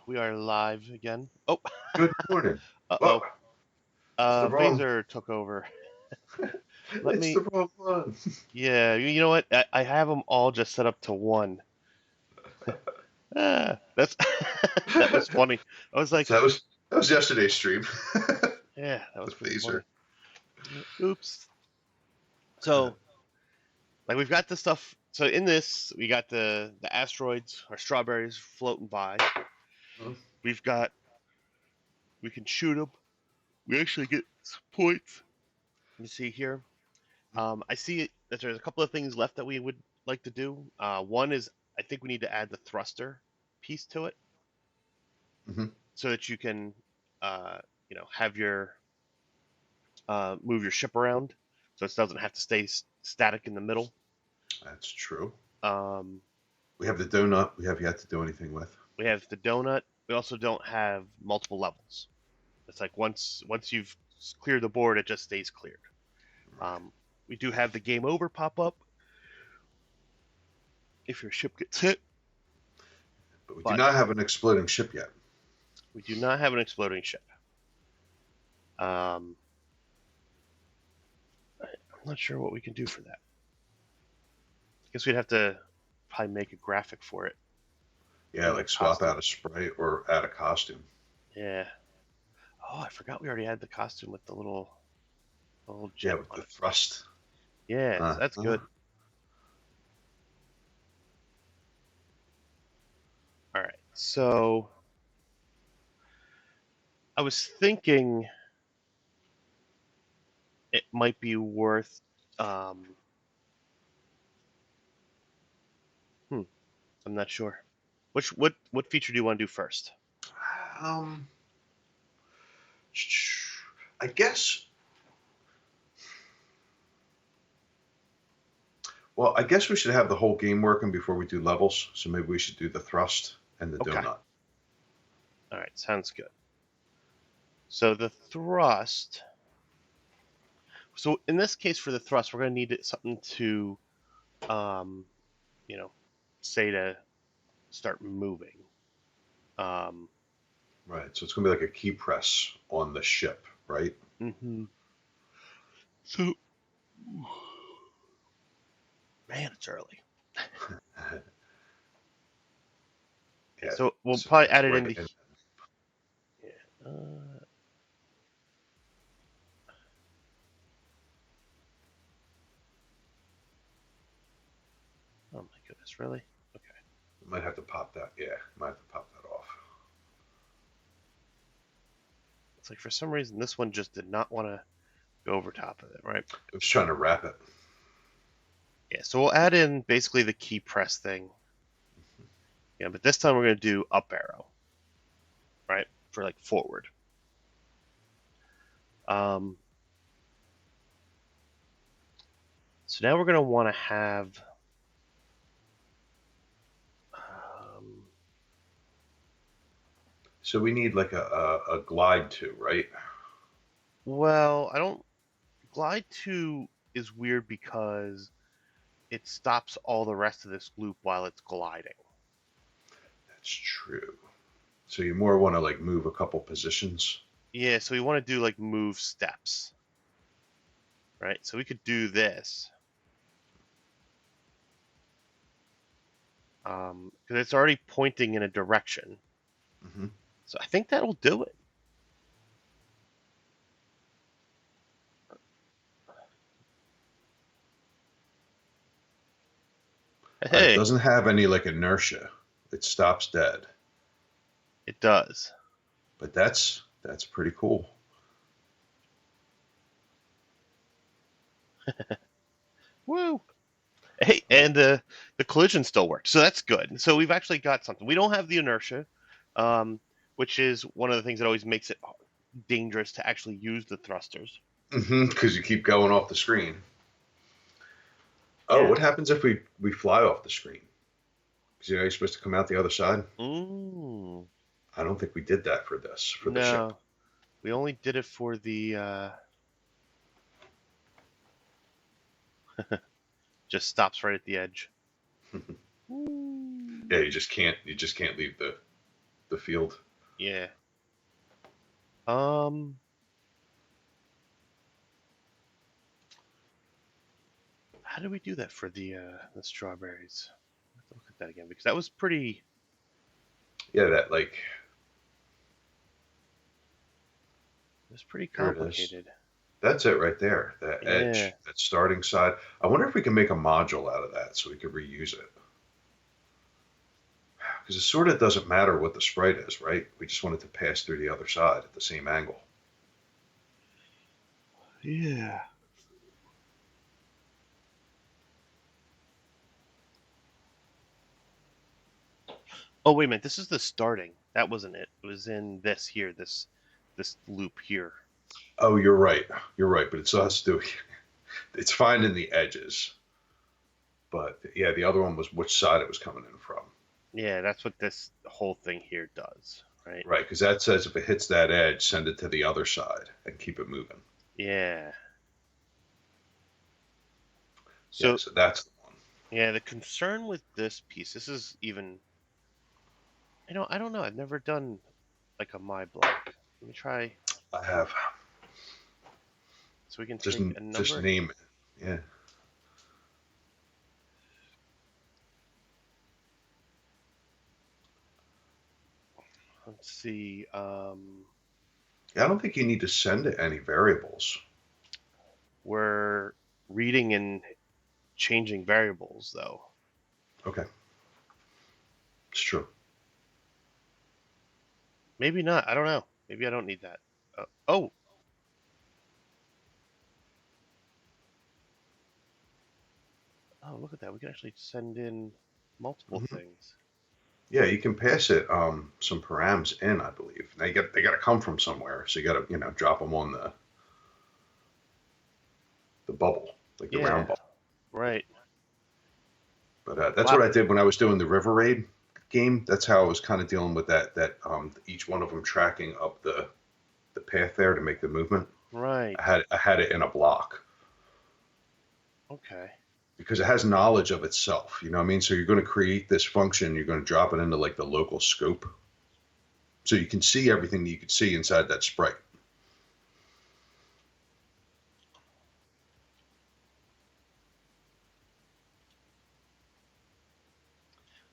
We are live again. Oh, Good morning. Well, uh-oh. it's the wrong. Phaser took over. Let It's me. the wrong one. Yeah, you know what? I have them all just set up to one. That's that was funny. I was like, So that was yesterday's stream. yeah, that was The pretty phaser. funny. Oops. So, like, we've got the stuff. So in this, we got the asteroids or strawberries floating by. We've got we can shoot them. We actually get some points. You see here. I see that there's a couple of things left that we would like to do. One is I think we need to add the thruster piece to it Hmm. so that you can, have your move your ship around, so it doesn't have to stay static in the middle. That's true. Um, We have the donut. We have yet to do anything with. we have the donut. We also don't have multiple levels. It's like once you've cleared the board, it just stays cleared. Right. We do have the game over pop up if your ship gets hit, But we do but not have an exploding ship yet. we do not have an exploding ship. Um, I'm not sure what we can do for that. I guess we'd have to probably make a graphic for it. Yeah, Maybe a like swap costume. out a sprite or add a costume. Yeah. Oh, I forgot we already had the costume with the little Yeah, jet with on the it. thrust. Yeah, so Uh, that's uh, good. All right. So I was thinking it might be worth. Um, hmm, I'm not sure. What feature do you want to do first? um, I guess. Well, I guess we should have the whole game working before we do levels. So maybe we should do the thrust and the Okay. donut. All right. Sounds good. So the thrust. So in this case, for the thrust, we're going to need something to, um, you know, say to start moving. Um, Right. So it's gonna be like a key press on the ship, right? hmm So, man, it's early. Okay, Yeah. so we'll So probably it's add it right into. in. Yeah. Oh my goodness, really? Okay. Might have to pop that. Yeah, might have to pop that off. It's like for some reason this one just did not want to go over top of it, right? I was trying to wrap it. Yeah. So we'll add in basically the key press thing. Yeah, but this time we're going to do up arrow, right? For like forward. Um, so now we're going to want to have. Um, So we need like a glide to, right? well, I don't. Glide 2 is weird because it stops all the rest of this loop while it's gliding. That's true. So you more want to like move a couple positions. Yeah, so we want to do like move steps, right? So we could do this because it's already pointing in a direction. Hmm. So I think that'll do it. It Hey, doesn't have any like inertia. It stops dead. it does. But that's pretty cool. Woo! Hey, and the collision still worked, so that's good. So we've actually got something. We don't have the inertia, um, which is one of the things that always makes it dangerous to actually use the thrusters. Because you keep going off the screen. Oh, Yeah. what happens if we fly off the screen? Because you're supposed to come out the other side. Mm, I don't think we did that for the ship. no, we only did it for the just stops right at the edge. Ooh. Yeah, you just can't leave the the field. Yeah. How do we do that for the strawberries? I have to look at that again because that was pretty. Yeah, that like It was pretty there it is. complicated. That's it right there. That Yeah. edge, that starting side. I wonder if we can make a module out of that so we could reuse it. Because it sort of doesn't matter what the sprite is, right? We just want it to pass through the other side at the same angle. Yeah. Oh wait a minute. This is the starting. That wasn't it. It was in this here. This loop here. Oh, you're right. You're right. But it still has to do. It's finding the edges. But yeah, the other one was which side it was coming in from. Yeah, that's what this whole thing here does, right? Right, because that says if it hits that edge, send it to the other side and keep it moving. Yeah. Yeah, So so that's the one. yeah, the concern with this piece, this is even. I don't know. I've never done like a my block. Let me try. I have So we can just take a just number. name it. Yeah. Let's see. Yeah, I don't think you need to send it any variables. We're reading and changing variables though. Okay. It's true. Maybe not. I don't know. Maybe I don't need that. Oh. Oh, look at that. We can actually send in multiple Mhm. things. Yeah, you can pass it some params in, I believe. Now they got to come from somewhere, so you got to drop them on the bubble, like the round Yeah. bubble. Right. That's Wow. what I did when I was doing the River Raid game. That's how I was kind of dealing with that each one of them tracking up the path there to make the movement. Right. I had it in a block Okay. because it has knowledge of itself. You know what I mean? So you're going to create this function. You're going to drop it into like the local scope, so you can see everything that you could see inside that sprite.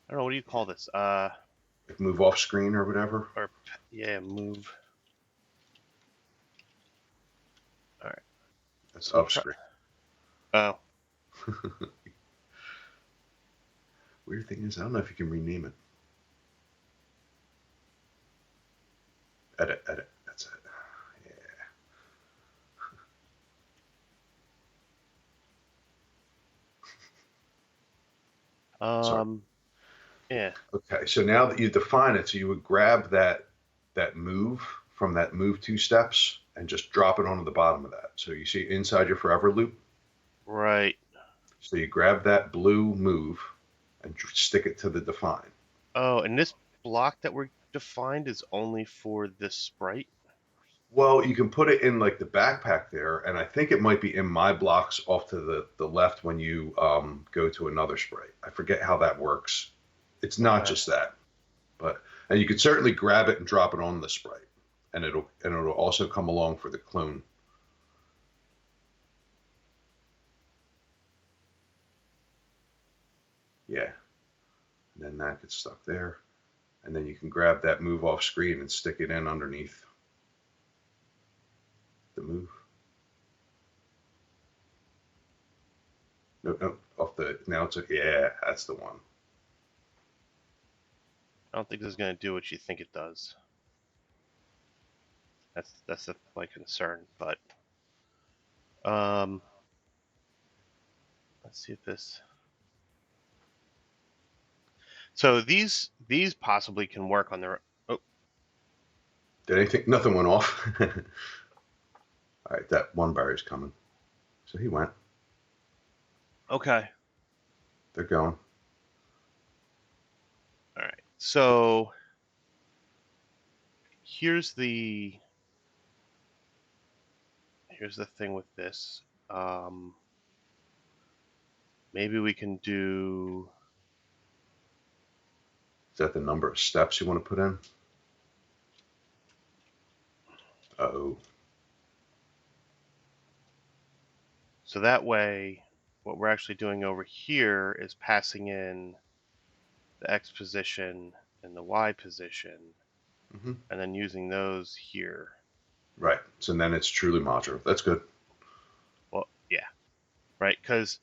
I don't know. What do you call this? Like move off screen or whatever. Or yeah, move. All right. That's So up screen. oh. Weird thing is, I don't know if you can rename it. Edit, edit. That's it. Yeah. Sorry. Yeah. Okay, so now that you define it, so you would grab that move from that move two steps and just drop it onto the bottom of that. So you see inside your forever loop. Right. So you grab that blue move and stick it to the define. Oh, and this block that we're defined is only for this sprite. Well, you can put it in like the backpack there, and I think it might be in my blocks off to the left when you go to another sprite. I forget how that works. It's not just that, and you could certainly grab it and drop it on the sprite, and it'll also come along for the clone. Yeah, and then that gets stuck there, and then you can grab that move off screen and stick it in underneath the move. No, off the now it's yeah, that's the one. I don't think this is going to do what you think it does. That's my concern. But let's see if this. So these possibly can work on their. Oh, Did anything? Nothing went off. All right, that one barrier's coming. So he went. okay. They're going. All right. So here's the thing with this. Maybe we can do. Is that the number of steps you want to put in? Oh, So that way, what we're actually doing over here is passing in the X position and the Y position, hmm and then using those here. right. So then it's truly modular. That's good. Well, yeah, right? Because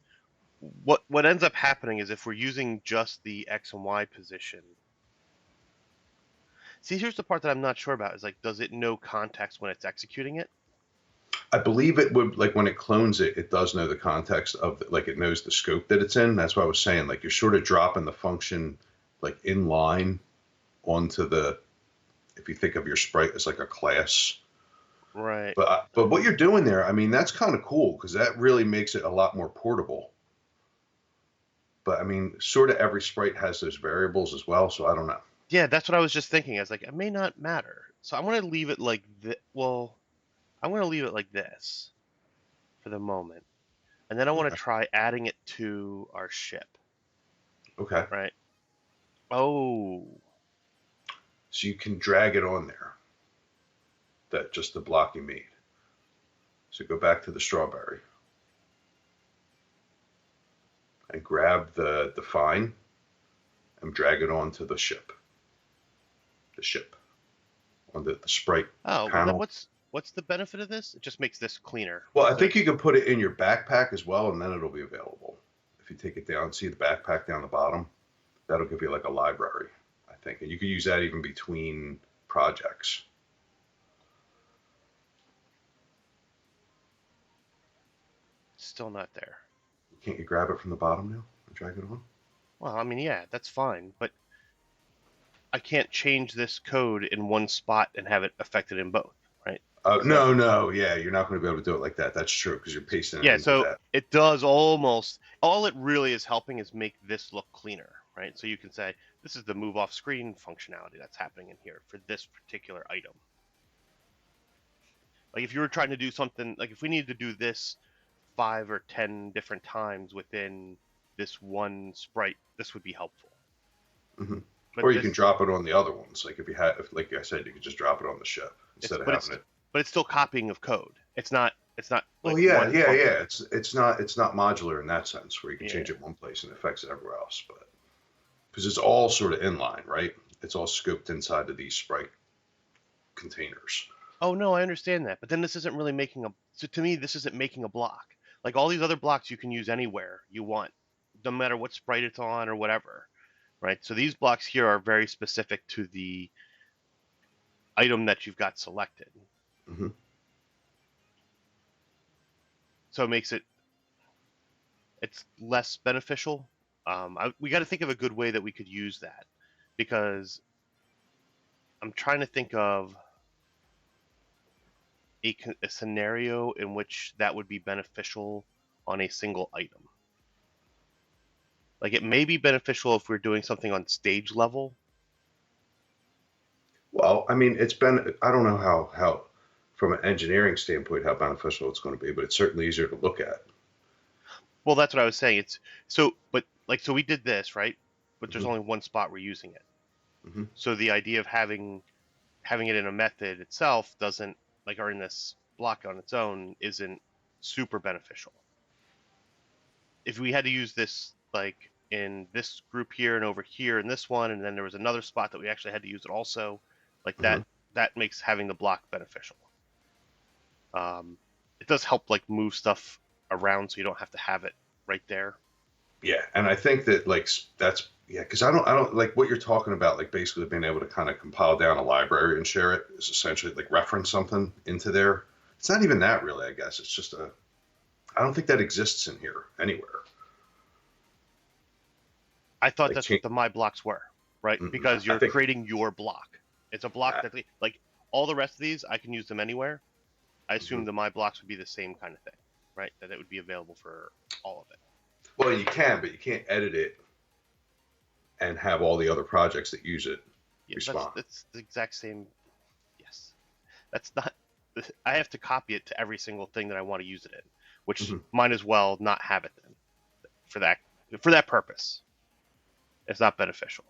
what ends up happening is if we're using just the X and Y position. See, here's the part that I'm not sure about is like, does it know context when it's executing it? I believe it would, like when it clones it, it does know the context of like it knows the scope that it's in. That's why I was saying like you're sort of dropping the function like in line onto the, if you think of your sprite as like a class. Right. But what you're doing there, I mean, that's kind of cool because that really makes it a lot more portable. But I mean, sort of every sprite has those variables as well, so I don't know. Yeah, that's what I was just thinking. I was like, it may not matter. So I'm going to leave it like this. Well, I'm going to leave it like this for the moment. And then I want to Okay. try adding it to our ship, Okay. right? Oh, So you can drag it on there. That just the block you made. So go back to the strawberry and grab the define and drag it onto the ship. The ship on the sprite oh, well, then panel. what's the benefit of this? It just makes this cleaner. Well, I So think you can put it in your backpack as well, and then it'll be available. If you take it down, see the backpack down the bottom, that'll give you like a library, I think, and you can use that even between projects. still not there. Can't you grab it from the bottom now and drag it on? Well, I mean, yeah, that's fine, but I can't change this code in one spot and have it affected in both, right? Oh, So no, yeah, you're not going to be able to do it like that. That's true because you're pasting it yeah, into so that. it does almost all it really is helping is make this look cleaner, right? So you can say this is the move off screen functionality that's happening in here for this particular item. Like if you were trying to do something, like if we needed to do this 5 or 10 different times within this one sprite, this would be helpful. hmm But Or you can this, drop it on the other ones. Like if you had, if, like I said, you could just drop it on the ship it's instead of but it's having it. but it's still copying of code. It's not Well, like yeah, one yeah, function. yeah. It's not modular in that sense where you can Yeah. change it one place and it affects it everywhere else. But because it's all sort of inline, right? It's all scoped inside of these sprite containers. Oh no, I understand that. But then this isn't really making a. So to me, this isn't making a block. Like all these other blocks, you can use anywhere you want, no matter what sprite it's on or whatever, right? So these blocks here are very specific to the item that you've got selected. hmm So it makes it's less beneficial. We got to think of a good way that we could use that because I'm trying to think of a scenario in which that would be beneficial on a single item. Like it may be beneficial if we're doing something on stage level. Well, I mean, it's been, I don't know how from an engineering standpoint, how beneficial it's going to be, but it's certainly easier to look at. Well, that's what I was saying. It's so, but like, so we did this, right? But there's hmm only one spot we're using it. hmm So the idea of having it in a method itself doesn't like, or in this block on its own isn't super beneficial. If we had to use this like in this group here and over here in this one, and then there was another spot that we actually had to use it also, like hmm that makes having the block beneficial. It does help like move stuff around so you don't have to have it right there. Yeah, and I think that like that's yeah, because I don't like what you're talking about. Like basically being able to kind of compile down a library and share it is essentially like reference something into there. It's not even that really. I guess it's just a. I don't think that exists in here anywhere. I thought Like that's what change. the my blocks were, right? Because I you're think. creating your block. It's a block Uh, that like all the rest of these I can use them anywhere. I mhm. assume the my blocks would be the same kind of thing, right? That it would be available for all of it. Well, you can, but you can't edit it and have all the other projects that use it Yeah, respond. that's the exact same. Yes, that's not. I have to copy it to every single thing that I want to use it in, which hmm might as well not have it then for that purpose. It's not beneficial.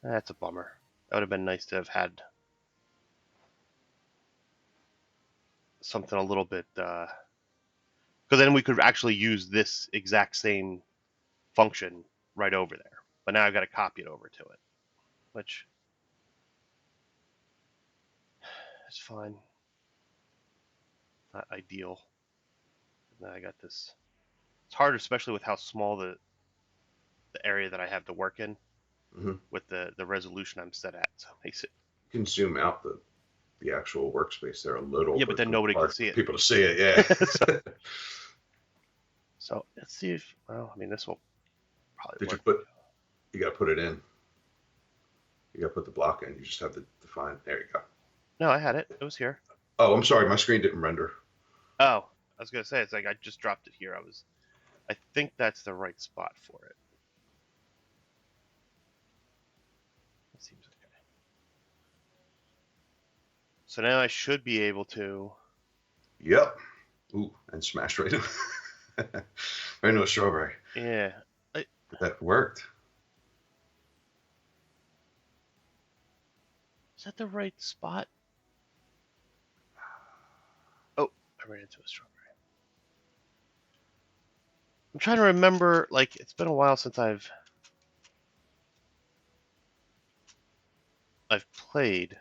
That's a bummer. That would have been nice to have had something a little bit, because then we could actually use this exact same function right over there. But now I've got to copy it over to it, which is fine. Not ideal. Now I got this. It's hard, especially with how small the area that I have to work in with the resolution I'm set at. So it makes it. You can zoom out the actual workspace there a little. Yeah, but then nobody can see it. People to see it, yeah. So let's see if. Well, I mean, this will probably. You got to put it in. You got to put the block in. You just have to define. There you go. No, I had it. It was here. Oh, I'm sorry. My screen didn't render. Oh, I was gonna say it's like I just dropped it here. I think that's the right spot for it. That seems okay. So now I should be able to. Yep. Ooh, and smash right in. Right into a strawberry. Yeah. That worked. Is that the right spot? Oh, I ran into a strawberry. I'm trying to remember, like, it's been a while since I've played.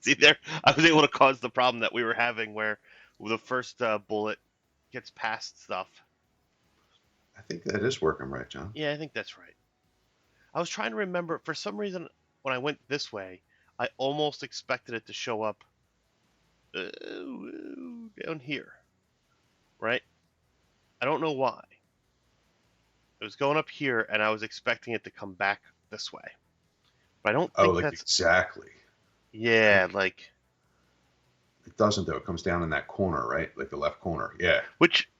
See there, I was able to cause the problem that we were having where the first bullet gets past stuff. I think that is working right, John. Yeah, I think that's right. I was trying to remember, for some reason, when I went this way, I almost expected it to show up down here, right? I don't know why. It was going up here, and I was expecting it to come back this way. But I don't think that's... exactly. Yeah, like... It doesn't, though. It comes down in that corner, right? Like the left corner. Yeah. Which...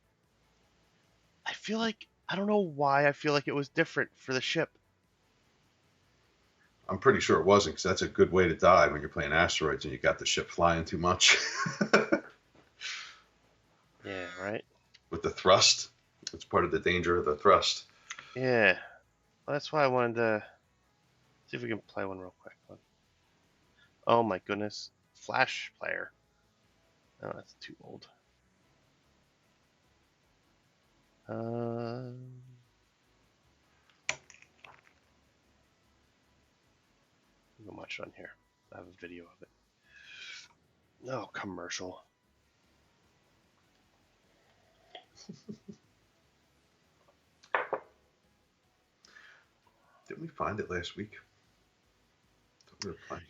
I feel like... I don't know why I feel like it was different for the ship. I'm pretty sure it wasn't, because that's a good way to die when you're playing asteroids and you got the ship flying too much. Yeah, right? With the thrust. It's part of the danger of the thrust. Yeah. Well, that's why I wanted to see if we can play one real quick. Oh my goodness. Flash player. Oh, that's too old. You can watch it on here. I have a video of it. No, commercial. Didn't we find it last week?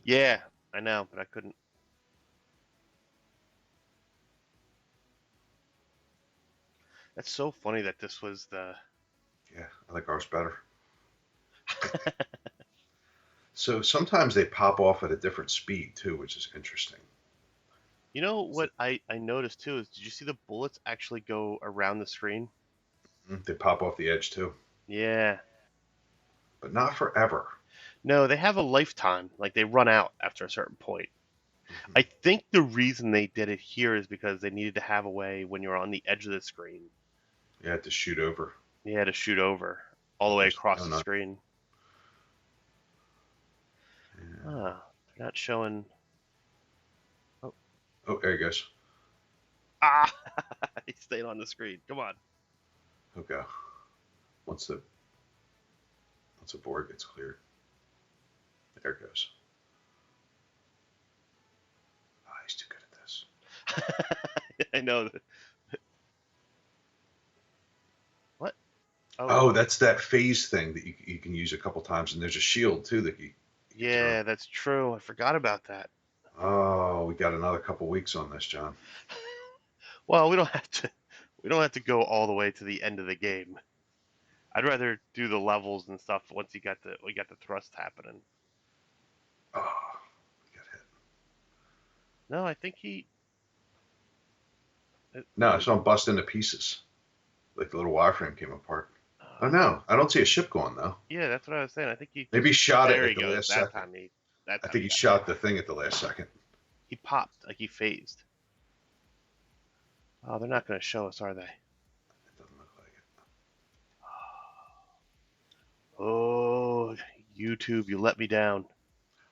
Yeah, I know, but I couldn't. That's so funny that this was the... Yeah, I like ours better. So sometimes they pop off at a different speed too, which is interesting. You know what I noticed too is, did you see the bullets actually go around the screen? They pop off the edge too. Yeah. But not forever. No, they have a lifetime. Like, they run out after a certain point. Mm-hmm. I think the reason they did it here is because they needed to have a way when you're on the edge of the screen. You had to shoot over. Yeah, to shoot over all the way across the screen. Yeah. Ah, they're not showing. Oh, there he goes. Ah, he stayed on the screen. Come on. Okay. Once the board gets cleared, there it goes. Oh, he's too good at this. I know. What? Oh, that's that phase thing that you can use a couple times, and there's a shield too that you. Yeah, that's true. I forgot about that. Oh, we got another couple weeks on this, John. Well, we don't have to. We don't have to go all the way to the end of the game. I'd rather do the levels and stuff once we got the thrust happening. Oh, we got hit. No, I think he. No, I saw him bust into pieces. Like the little wireframe came apart. Oh no, I don't see a ship going though. Yeah, that's what I was saying. I think he maybe shot it at the last second. I think he shot the thing at the last second. He popped, like he phased. Oh, they're not going to show us, are they? It doesn't look like it. Oh, YouTube, you let me down.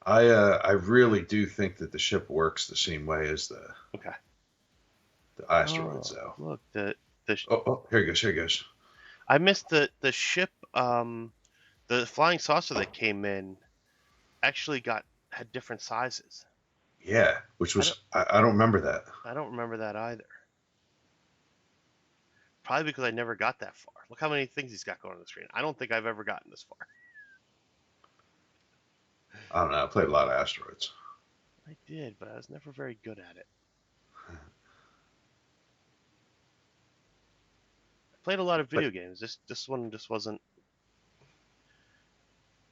I really do think that the ship works the same way as Okay. the asteroids, Oh, though. look, the Oh, here he goes. Here he goes. I missed the ship. The flying saucer that came in actually had different sizes. Yeah, which I don't was I don't remember that. I don't remember that either. Probably because I never got that far. Look how many things he's got going on the screen. I don't think I've ever gotten this far. I don't know. I played a lot of asteroids. I did, but I was never very good at it. I played a lot of Like, video games. This one just wasn't.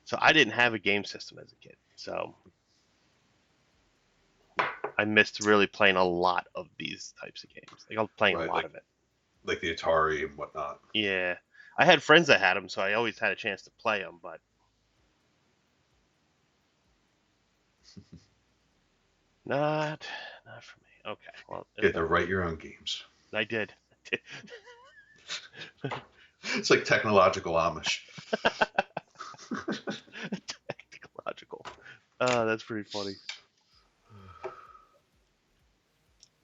So I didn't have a game system as a kid. So I missed really playing a lot of these types of games. Like I was playing a right, lot of it. like the Atari and whatnot. Yeah, I had friends that had them, so I always had a chance to play them. But not for me. Okay, well, You had to write your own games. I did. It's like technological Amish. Technological. That's pretty funny.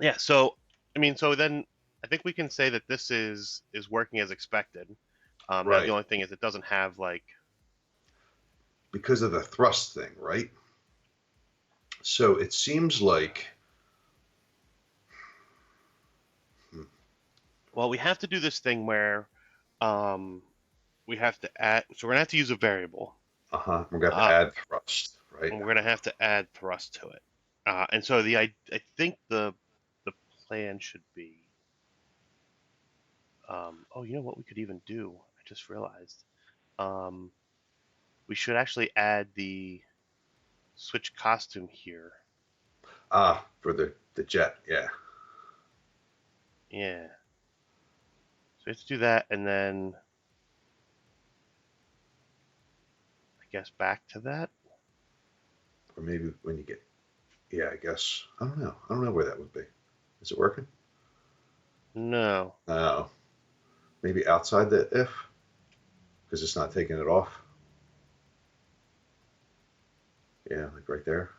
Yeah. So, I mean, so then I think we can say that this is working as expected. Now the Right. only thing is it doesn't have like. Because of the thrust thing, right? So it seems like Well, we have to do this thing where, we have to add. So we're gonna have to use a variable. we're gonna have to Uh, add thrust, right? and we're gonna have to add thrust to it. And so I think the plan should be. Oh, you know what we could even do? I just realized. Um, we should actually add the switch costume here. For the jet, yeah. Yeah. So we have to do that, and then I guess back to that. Or maybe when you get, yeah, I guess I don't know. I don't know where that would be. Is it working? No. No. Maybe outside the if, because it's not taking it off. Yeah, like right there.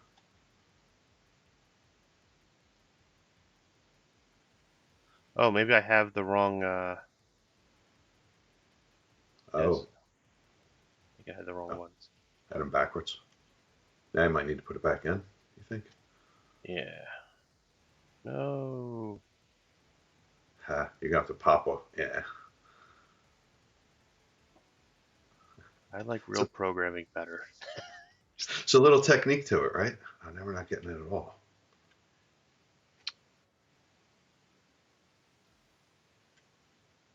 Oh, maybe I have the wrong. Yes, Oh, I think I had the wrong oh, ones. had them backwards. Now I might need to put it back in. You think? Yeah. No. Ha! You're gonna have to pop off. Yeah. I like real So programming better. it's a little technique to it, right? I know we're not getting it at all.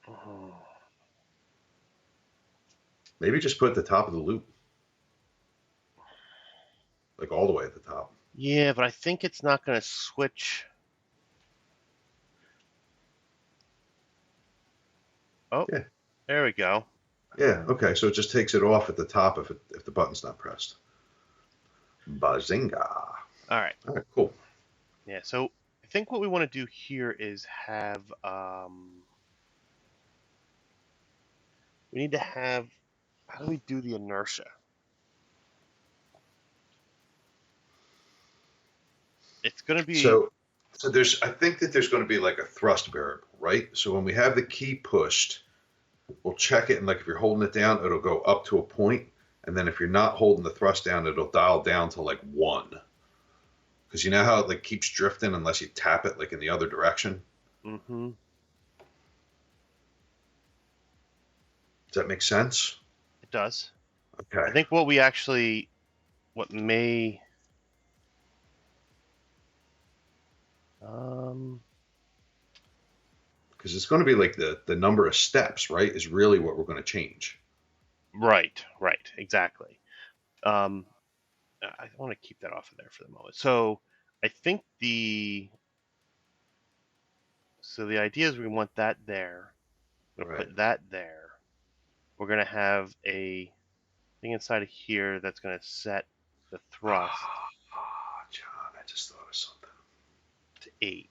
Oh. Maybe just put the top of the loop, like all the way at the top. Yeah, but I think it's not going to switch. Oh, Yeah. there we go. Yeah. Okay. So it just takes it off at the top if the button's not pressed. Bazinga! All right. All right. Cool. Yeah. So I think what we want to do here is have. We need to have. How do we do the inertia? It's going to be. So I think that there's going to be like a thrust variable, right? So when we have the key pushed, we'll check it, and like if you're holding it down, it'll go up to a point, and then if you're not holding the thrust down, it'll dial down to like 1. Because you know how it like keeps drifting unless you tap it like in the other direction. Mm-hmm. Does that make sense? It does. Okay. I think what may. Because it's going to be like the number of steps, right? Is really what we're going to change. Right. Exactly. I want to keep that off of there for the moment. So I think the idea is we want that there. We're gonna Right. put that there. We're gonna have a thing inside of here that's gonna set the thrust John, I just thought of something. to 8,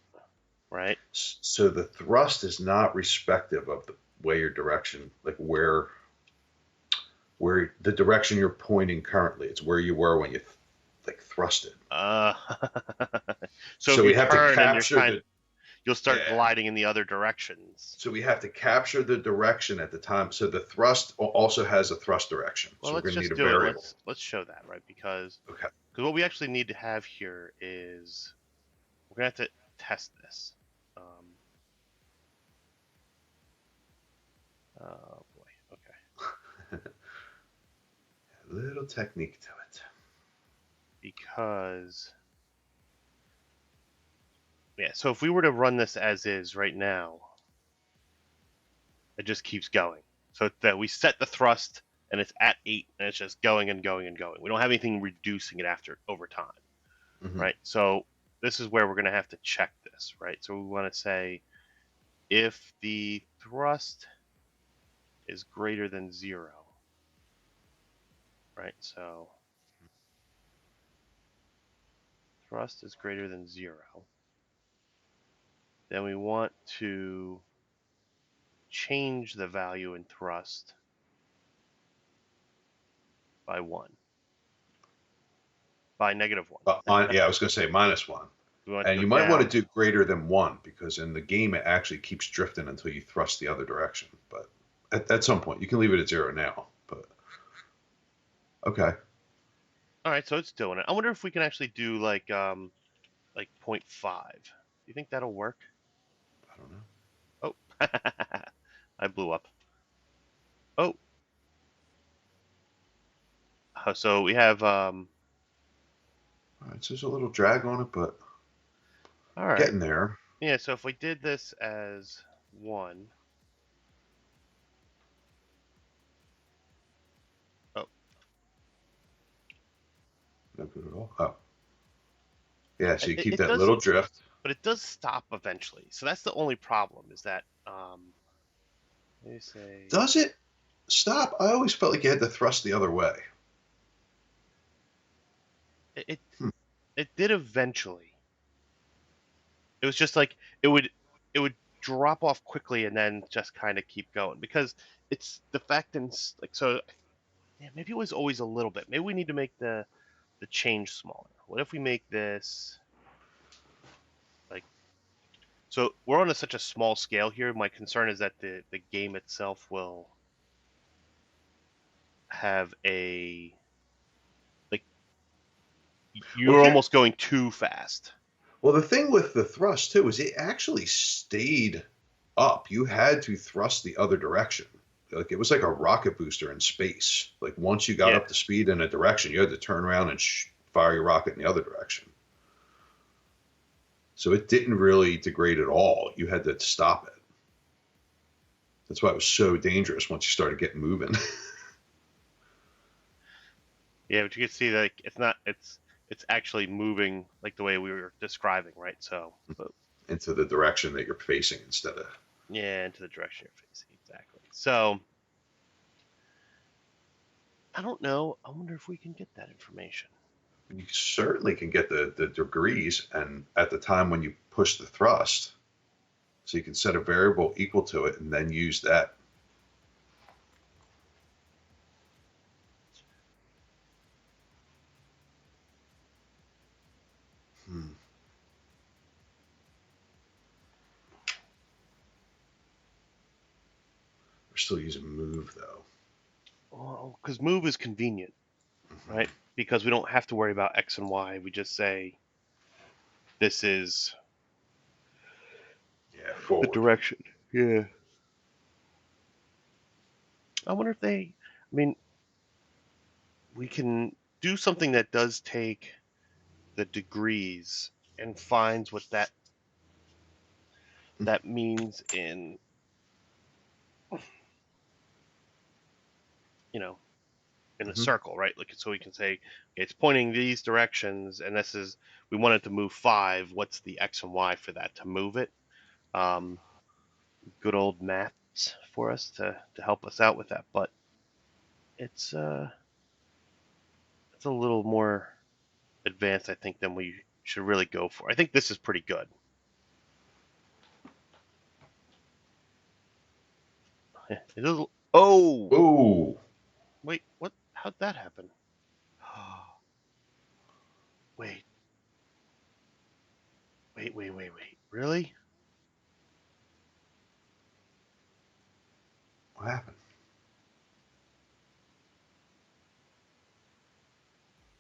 right? So the thrust is not respective of the way your direction, like where the direction you're pointing currently. It's where you were when you like thrusted. So if So you we have to turn and you're capture trying, the you'll start yeah. gliding in the other directions. So we have to capture the direction at the time. So the thrust also has a thrust direction. Well, So we're let's going to need just a do it. variable. Let's show that, right? Because Okay. what we actually need to have here is we're gonna have to test this. Oh boy. Okay. A little technique to it. Because yeah, so if we were to run this as is right now, it just keeps going. So that we set the thrust and it's at 8 and it's just going and going and going. We don't have anything reducing it after over time, Mm-hmm. right? So this is where we're going to have to check this, right? So we want to say if the thrust is greater than 0, right? So thrust is greater than 0. Then we want to change the value in thrust by 1. By -1. Yeah, I was going to say -1. We want to And go you might want down. to do greater than 1 because in the game it actually keeps drifting until you thrust the other direction. But at some point, you can leave it at 0 now. But okay. All right, so it's doing it. I wonder if we can actually do like 0.5. Do you think that'll work? I don't know. Oh, I blew up. Oh, so we have All right, so there's a little drag on it, but all right. getting there. Yeah, so if we did this as 1. Oh, No good at all. Oh. Yeah, so you keep it that does, little drift. but it does stop eventually. So that's the only problem is that let me say Does it stop? I always felt like you had to thrust the other way. it Hmm. it did eventually. It was just like it would drop off quickly and then just kind of keep going because it's the fact and like so yeah, maybe it was always a little bit. Maybe we need to make the change smaller. What if we make this like so we're on such a small scale here. My concern is that the game itself will have a like Well, you're almost going too fast. the thing with the thrust too is it actually stayed up. You had to thrust the other direction. Like it was like a rocket booster in space. Like once you got Yeah. up to speed in a direction, you had to turn around and fire your rocket in the other direction. So it didn't really degrade at all. You had to stop it. That's why it was so dangerous once you started getting moving. Yeah, but you can see like it's actually moving like the way we were describing, right? So but, Into the direction that you're facing instead of. yeah, into the direction you're facing. Exactly. So I don't know. I wonder if we can get that information. You certainly can get the degrees, and at the time when you push the thrust, so you can set a variable equal to it and then use that. Hmm. We're still using move though. Well, because move is convenient, Mm-hmm. right? Because we don't have to worry about X and Y. We just say this is Yeah, the forward. direction. Yeah. I wonder if they. I mean, we can do something that does take the degrees and finds what that means in you know in a Mm-hmm. circle, right? Like so we can say it's pointing these directions, and this is we want it to move 5. What's the X and Y for that to move it? Um, good old maths for us to help us out with that, but it's it's a little more advanced, I think, than we should really go for. I think this is pretty good. It is, oh Oh, wait, what? How'd that happen? Wait. Really? What happened?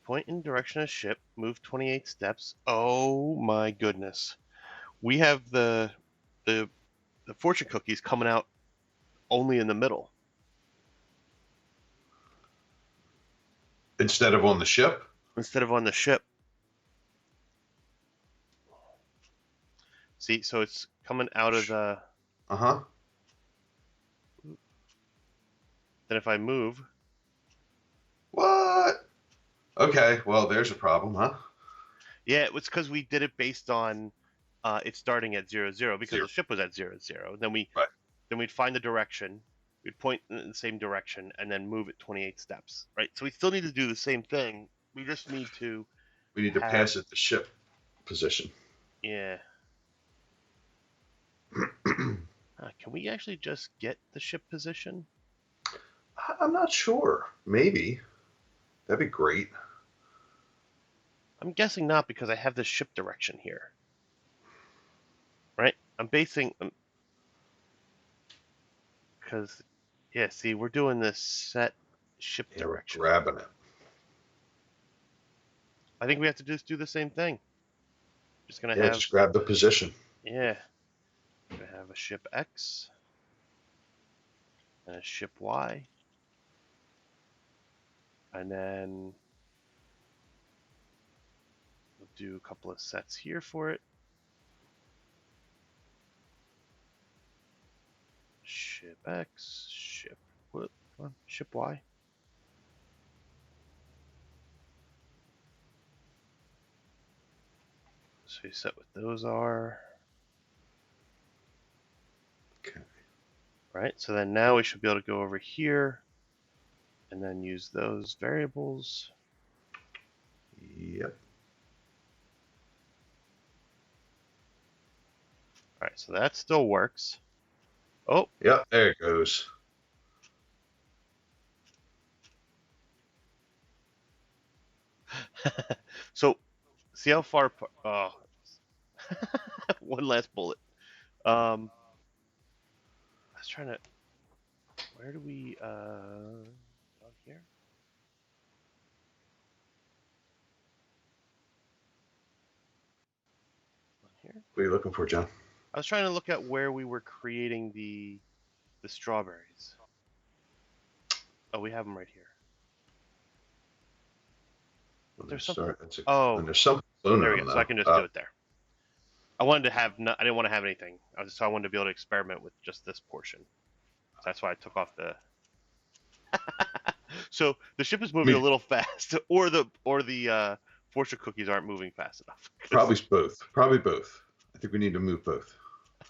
Point in direction of ship. Move 28 steps. Oh my goodness. We have the fortune cookies coming out only in the middle. Instead of on the ship? Instead of on the ship. See, so it's coming out of the... Uh-huh. Then if I move... What? Okay, well, there's a problem, huh? Yeah, it was because we did it based on it starting at 0, 0, because Zero. the ship was at 0, 0. Then Right. then we'd find the direction, we'd point in the same direction, and then move it 28 steps, right? So we still need to do the same thing. We just need to... We need to pass it to ship position. Yeah. Can we actually just get the ship position? I'm not sure. Maybe. That'd be great. I'm guessing not, because I have the ship direction here. Right? I'm basing... Because, yeah, see, we're doing this set ship direction. We're grabbing it. I think we have to just do the same thing. Just gonna just grab the position. Yeah. We're gonna have a ship X and a ship Y. And then we'll do a couple of sets here for it. Ship X, ship Y. So you set what those are. Okay. Right, so then now we should be able to go over here and then use those variables. Yep. All right, so that still works. Oh. Yep, there it goes. So, see how far... Oh. One last bullet. I was trying to... Where do we... down here? Here? What are you looking for, John? I was trying to look at where we were creating the strawberries. Oh, we have them right here. There's something... And there's something. There we go. So I can just do it there. I wanted to have... I didn't want to have anything. So I wanted to be able to experiment with just this portion. So that's why I took off the... So the ship is moving a little fast, or the fortune cookies aren't moving fast enough. Probably both. Probably both. I think we need to move both.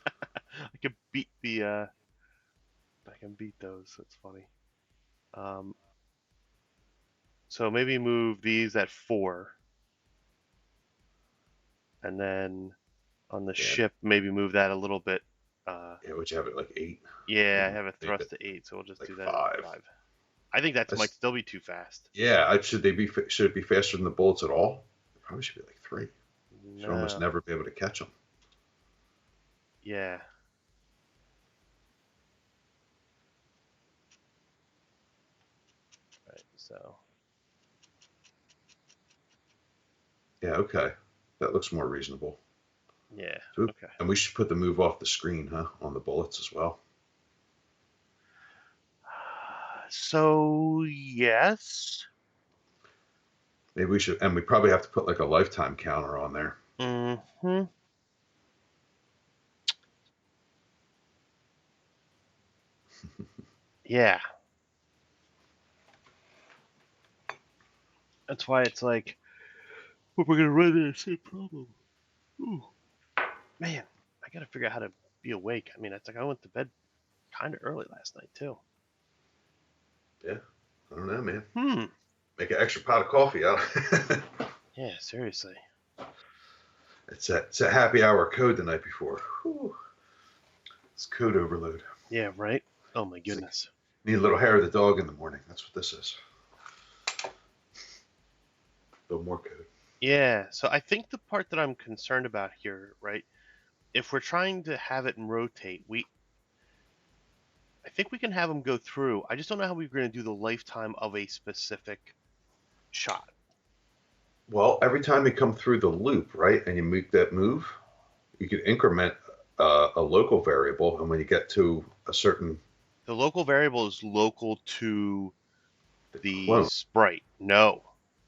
I can beat the... I can beat those. That's funny. So maybe move these at 4. And then on the ship, maybe move that a little bit. Yeah, would you have it like 8? Yeah, I have a thrust to 8, so we'll just do that at 5. I think that might still be too fast. Yeah, should it be faster than the bullets at all? It probably should be like 3. You should almost never be able to catch them. Yeah. Right, so. Yeah, okay. That looks more reasonable. Yeah, okay. And we should put the move off the screen, huh, on the bullets as well. So, yes. Maybe we should, and we probably have to put like a lifetime counter on there. Mm-hmm. Yeah. That's why it's like, we're going to run into the same problem. Ooh. Man, I got to figure out how to be awake. I mean, it's like I went to bed kind of early last night, too. Yeah. I don't know, man. Make an extra pot of coffee out. Yeah, seriously. It's a happy hour code the night before. Whew. It's code overload. Yeah, right? Oh, my goodness. Need a little hair of the dog in the morning. That's what this is. A little more code. Yeah, so I think the part that I'm concerned about here, right? If we're trying to have it rotate, I think we can have them go through. I just don't know how we're going to do the lifetime of a specific shot. Well, every time you come through the loop, right, and you make that move, you could increment a local variable, and when you get to a certain The local variable is local to the clone, sprite. No,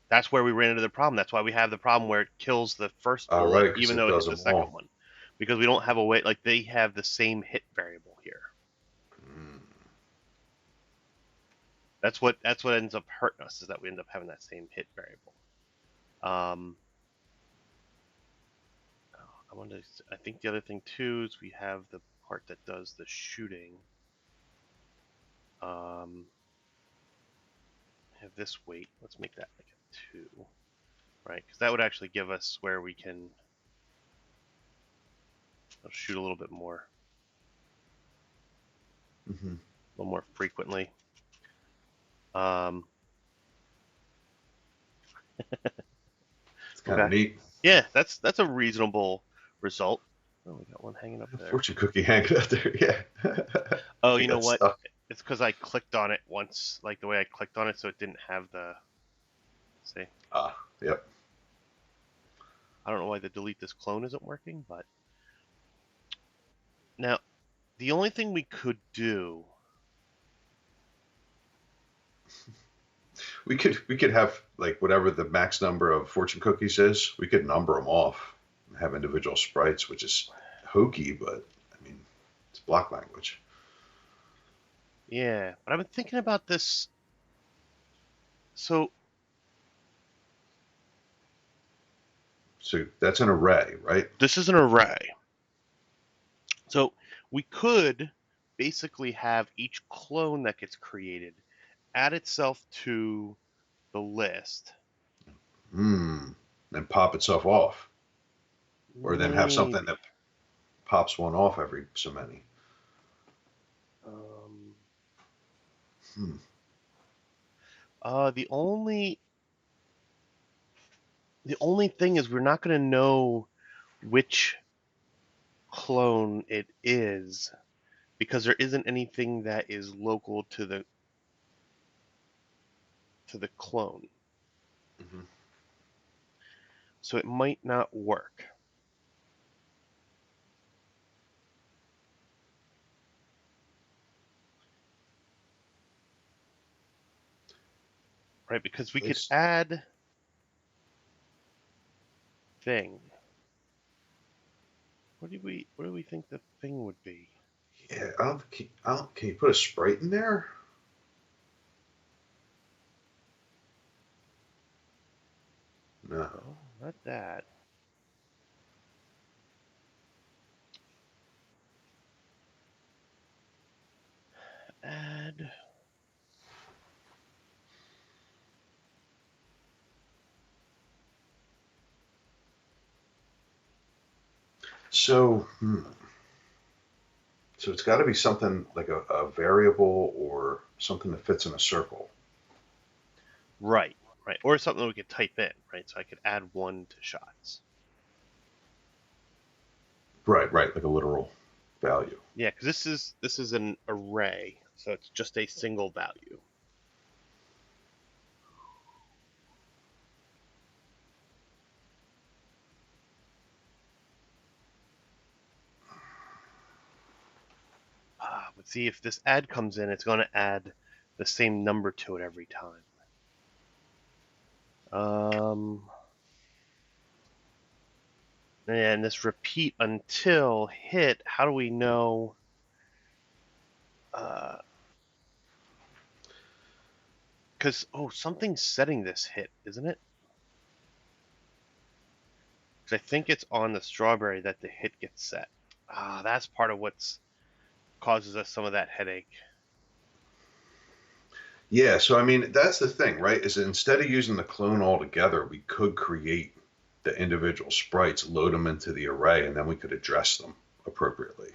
that's where we ran into the problem. That's why we have the problem where it kills the first all bullet, right, because even it though it does hits the them second all. one, because we don't have a way. Like they have the same hit variable here. Mm. That's what ends up hurting us is that we end up having that same hit variable. I think the other thing too is we have the part that does the shooting. Have this weight. Let's make that like a 2, right? Because that would actually give us where we can shoot a little bit more, Mm-hmm. a little more frequently. It's kind of Okay. neat. Yeah, that's a reasonable result. Oh, we got one hanging up there. Fortune cookie hanging out there. Yeah. Oh, you know what? Stuck. It's because I clicked on it once, like the way I clicked on it, so it didn't have the. See. Ah, yep. I don't know why the delete this clone isn't working, but now the only thing we could do. We could have like whatever the max number of fortune cookies is. We could number them off and have individual sprites, which is hokey, but I mean, it's block language. Yeah, but I've been thinking about this. So that's an array, right? this is an array. So we could basically have each clone that gets created add itself to the list. And pop itself off, or then have something Maybe. that pops one off every so many. Hmm. The only thing is we're not going to know which clone it is because there isn't anything that is local to the clone. Mm-hmm. So it might not work. Right, because we could add thing. What do we think the thing would be? Yeah, can you put a sprite in there? No. No, not that. Add. So, so it's got to be something like a variable or something that fits in a circle. Right, right. Or something we could type in, right? So I could add 1 to shots. Right, like a literal value. Yeah, because this is an array, so it's just a single value. But see, if this add comes in, it's going to add the same number to it every time. And this repeat until hit, how do we know? Because, something's setting this hit, isn't it? Because I think it's on the strawberry that the hit gets set. That's part of what's causes us some of that headache. Yeah, so I mean, that's the thing, right? Is that instead of using the clone altogether, we could create the individual sprites, load them into the array, and then we could address them appropriately.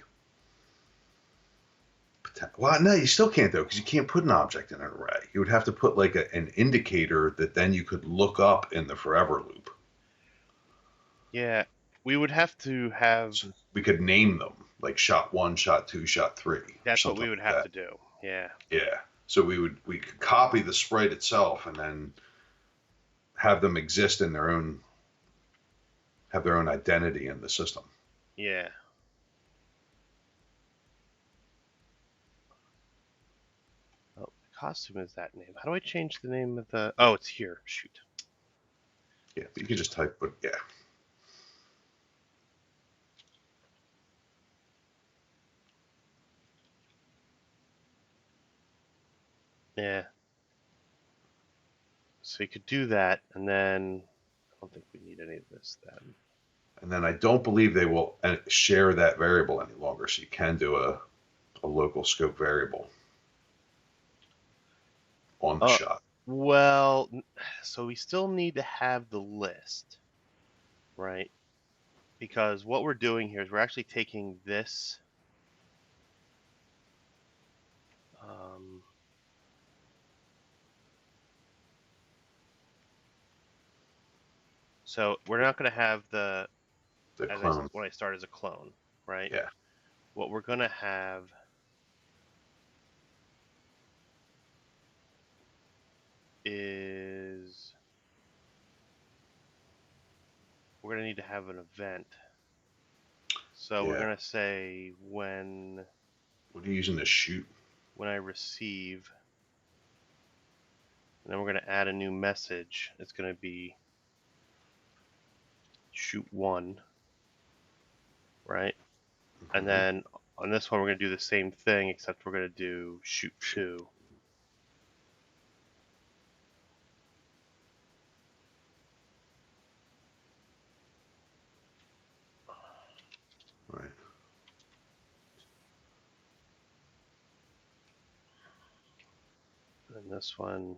Well, no, you still can't though, because you can't put an object in an array. You would have to put like an indicator that then you could look up in the forever loop. Yeah, we would have to have. So we could name them like shot 1, shot 2, shot 3, or That's what something we would like have that. to do. Yeah. Yeah. So we could copy the sprite itself and then have them exist in their own have their own identity in the system. Yeah. Oh, the costume is that name. How do I change the name of the? Oh, it's here. Shoot. Yeah, but you could just type, but yeah. Yeah. So you could do that, and then I don't think we need any of this then. And then I don't believe they will share that variable any longer. So you can do a local scope variable on the shot. Well, so we still need to have the list, right? Because what we're doing here is we're actually taking this. Um, so we're not going to have The as clone. when I start as a clone, right? Yeah. What we're going to have is we're going to need to have an event. So we're Yeah. going to say when What are you using to shoot? I receive, and then we're going to add a new message. It's going to be shoot 1, right? And then on this one, we're going to do the same thing, except we're going to do shoot 2. Right. And this one,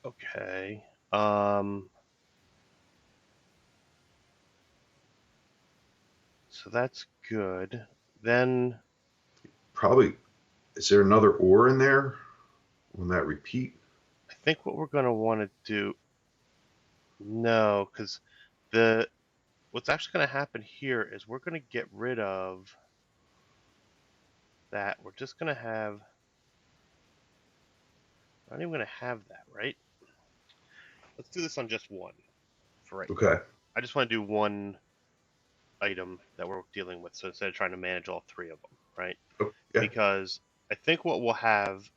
okay. So that's good. Then Probably, is there another or in there on that repeat? I think what we're going to want to do, no, because the what's actually going to happen here is we're going to get rid of that. We're just going to have, we're not even going to have that, right? Let's do this on just one for right Okay. now. I just want to do one item that we're dealing with. So instead of trying to manage all 3 of them, right? Oh, yeah. Because I think what we'll have,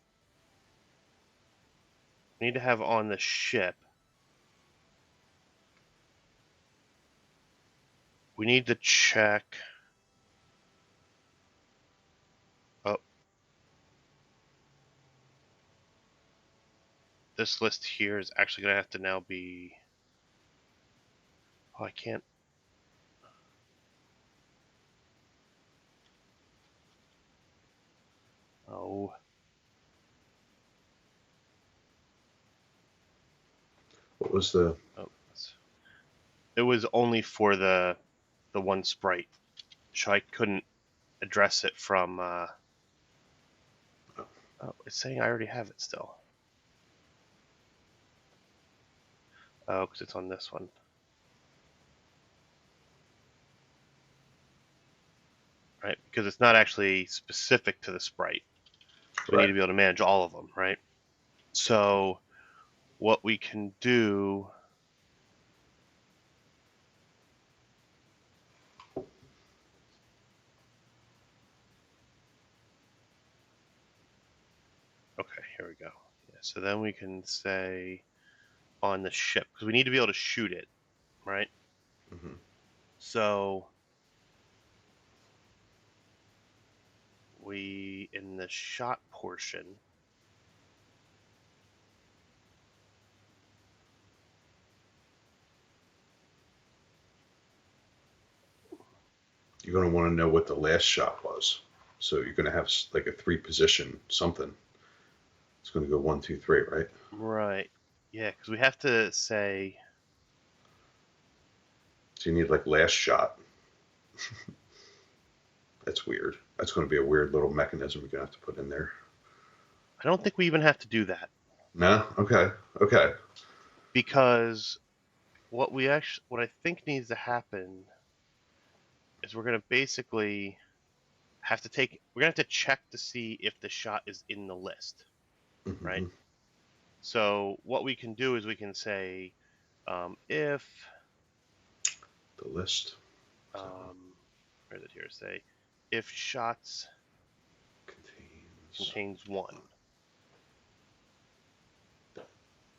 we need to have on the ship, we need to check. Oh, this list here is actually going to have to now be. Oh, I can't. Oh. What was the? Oh, it was only for the one sprite, so I couldn't address it from. Oh, it's saying I already have it still. Oh, because it's on this one. Right? Because it's not actually specific to the sprite. We need to be able to manage all of them, right? So what we can do. Okay, here we go. Yeah, so then we can say on the ship, because we need to be able to shoot it, right? Mm-hmm. So we, in the shot portion, You're going to want to know what the last shot was. So you're going to have like a 3 position something. It's going to go 1, 2, 3, right? right? Yeah, because we have to say. So you need like last shot. That's weird. That's going to be a weird little mechanism we're going to have to put in there. I don't think we even have to do that. No? Okay. Okay. Because what I think needs to happen is we're going to basically we're going to have to check to see if the shot is in the list, Mm-hmm. right? So what we can do is we can say if The list. where is it here? Say if shots contains 1.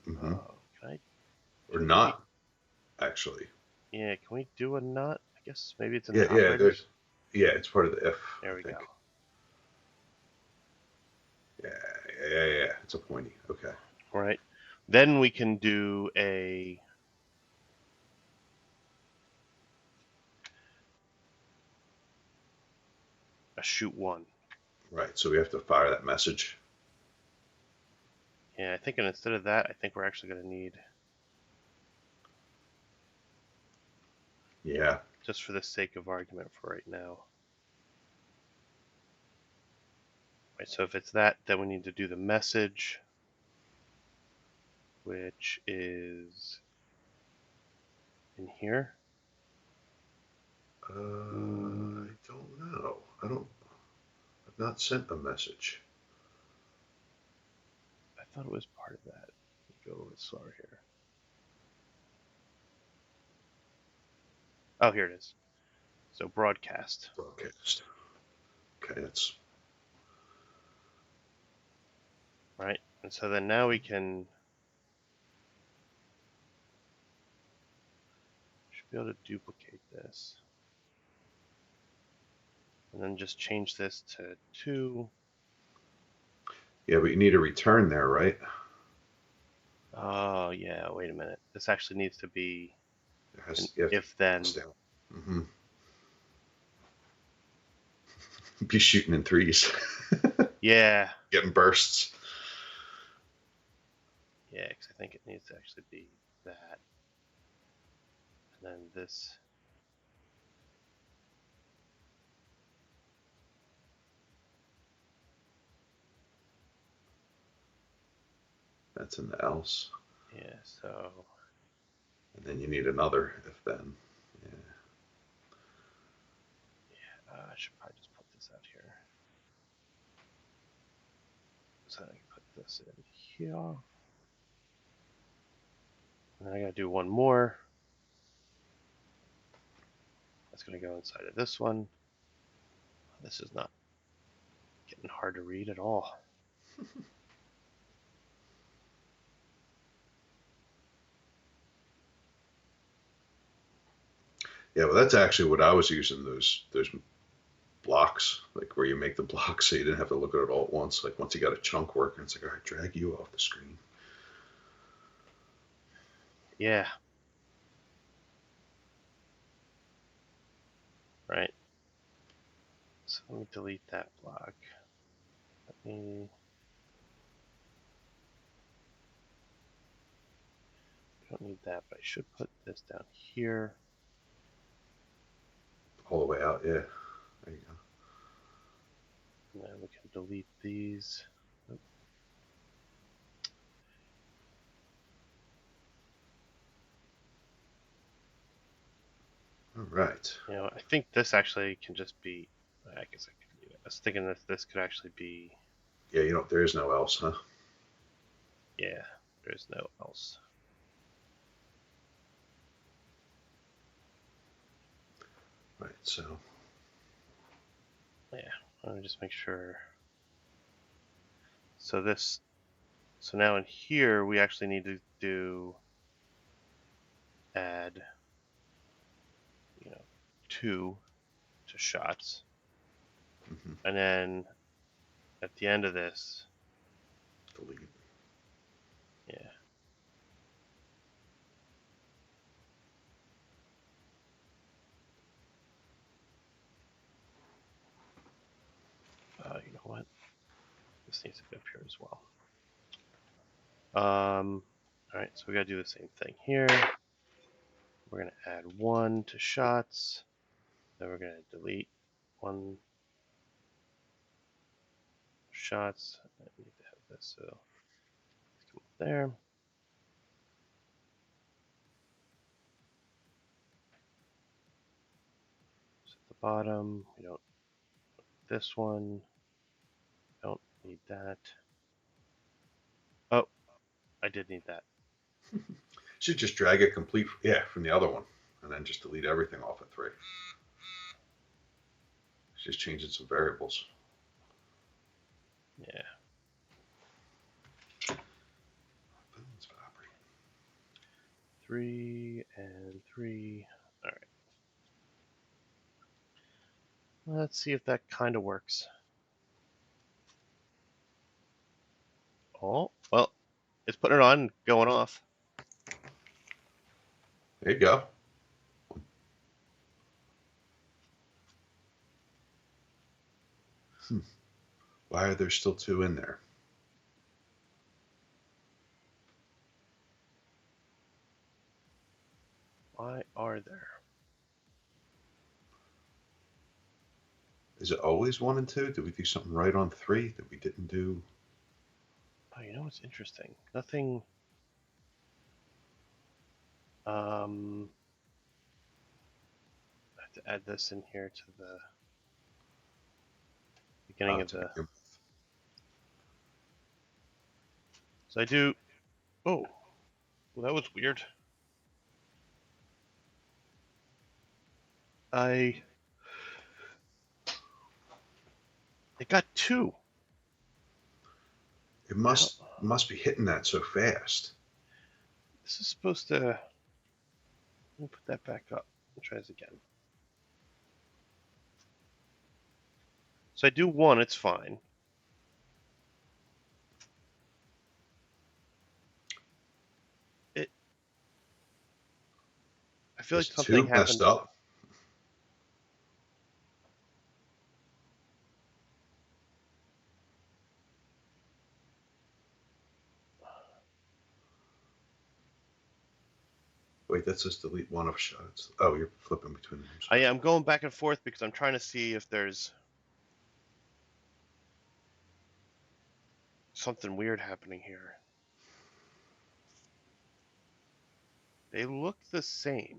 Mm-hmm. Can I? Or not, actually. Yeah, can we do a not? I guess maybe it's in Yeah, the operators. yeah, it's part of the if. There we I think. go. Yeah. It's a pointy. Okay. Right. Then we can do a shoot 1. Right. So we have to fire that message. Yeah, I think instead of that, I think we're actually going to need, Yeah. just for the sake of argument for right now. Right, so if it's that, then we need to do the message, which is in here. I don't know. I've not sent a message. I thought it was part of that. Let me go a little slower here. Oh, here it is. So broadcast. Broadcast. Okay, that's Right, and so then now we can should be able to duplicate this, and then just change this to 2. yeah, but you need a return there, right? Oh yeah, wait a minute. This actually needs to be an You have to if then. down. Mm-hmm. Be shooting in threes. Yeah. Getting bursts. Yeah, because I think it needs to actually be that. And then this. That's an else. Yeah, so. And then you need another if then. Yeah. I should probably just put this out here. So I can put this in here. And then I gotta do one more. That's gonna go inside of this one. This is not getting hard to read at all. Yeah, well, that's actually what I was using those blocks, like where you make the blocks so you didn't have to look at it all at once. Like once you got a chunk working, it's like, all right, drag you off the screen. Yeah. Right. So let me delete that block. Let me. I don't need that, but I should put this down here. All the way out, yeah. There you go. And then we can delete these. All right. You know, I think this actually can just be. I guess I could. I was thinking that this could actually be. Yeah, there is no else, huh? Yeah, there's no else. Right, so. Yeah, let me just make sure. So this. So now in here, we actually need to do. Add. 2 to shots. Mm-hmm. And then at the end of this. Delete. Yeah. You know what? This needs to be up here as well. All right, so we gotta do the same thing here. We're going to add 1 to shots. Then we're going to delete 1 shots. I need to have this, so let's come up there. At the bottom, we don't this one. Don't need that. Oh, I did need that. Should just drag it complete, yeah, from the other one, and then just delete everything off at 3. It's just changing some variables. Yeah. 3 and 3. All right. Let's see if that kind of works. Oh, well, it's putting it on and going off. There you go. Why are there still 2 in there? Why are there? Is it always 1 and 2? Did we do something right on 3 that we didn't do? Oh, you know what's interesting? Nothing. I have to add this in here to the beginning of the. So I do. Oh, well, that was weird. It got 2. It must be hitting that so fast. This is supposed to. Let me put that back up. Let's try this again. So I do 1, it's fine. I feel like something happened. Messed up. Wait, that says delete 1 of shots. Oh, you're flipping between them. I'm going back and forth because I'm trying to see if there's something weird happening here. They look the same.